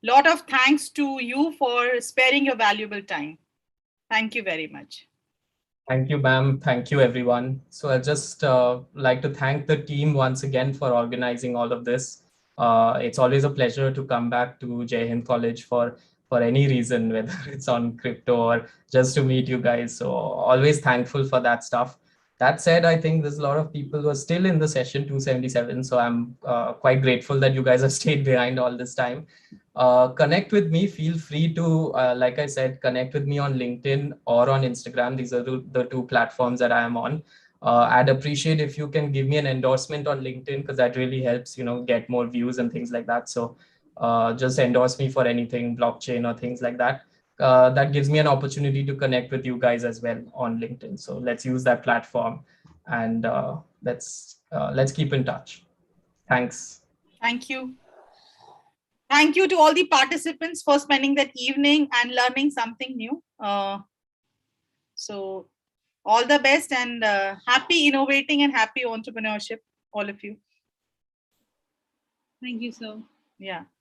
lot of thanks to you for sparing your valuable time. Thank you very much. Thank you, ma'am. Thank you, everyone. So I'd just like to thank the team once again for organizing all of this. It's always a pleasure to come back to Jai Hind College for any reason, whether it's on crypto or just to meet you guys. So always thankful for that stuff. That said, I think there's a lot of people who are still in the session 277. So I'm quite grateful that you guys have stayed behind all this time. Connect with me. Feel free to, like I said, connect with me on LinkedIn or on Instagram. These are the two platforms that I am on. I'd appreciate if you can give me an endorsement on LinkedIn, because that really helps, get more views and things like that. So just endorse me for anything blockchain or things like that. That gives me an opportunity to connect with you guys as well on LinkedIn. So let's use that platform, and let's keep in touch. Thanks. Thank you. Thank you to all the participants for spending that evening and learning something new. So all the best, and happy innovating and happy entrepreneurship, all of you. Thank you, sir. Yeah.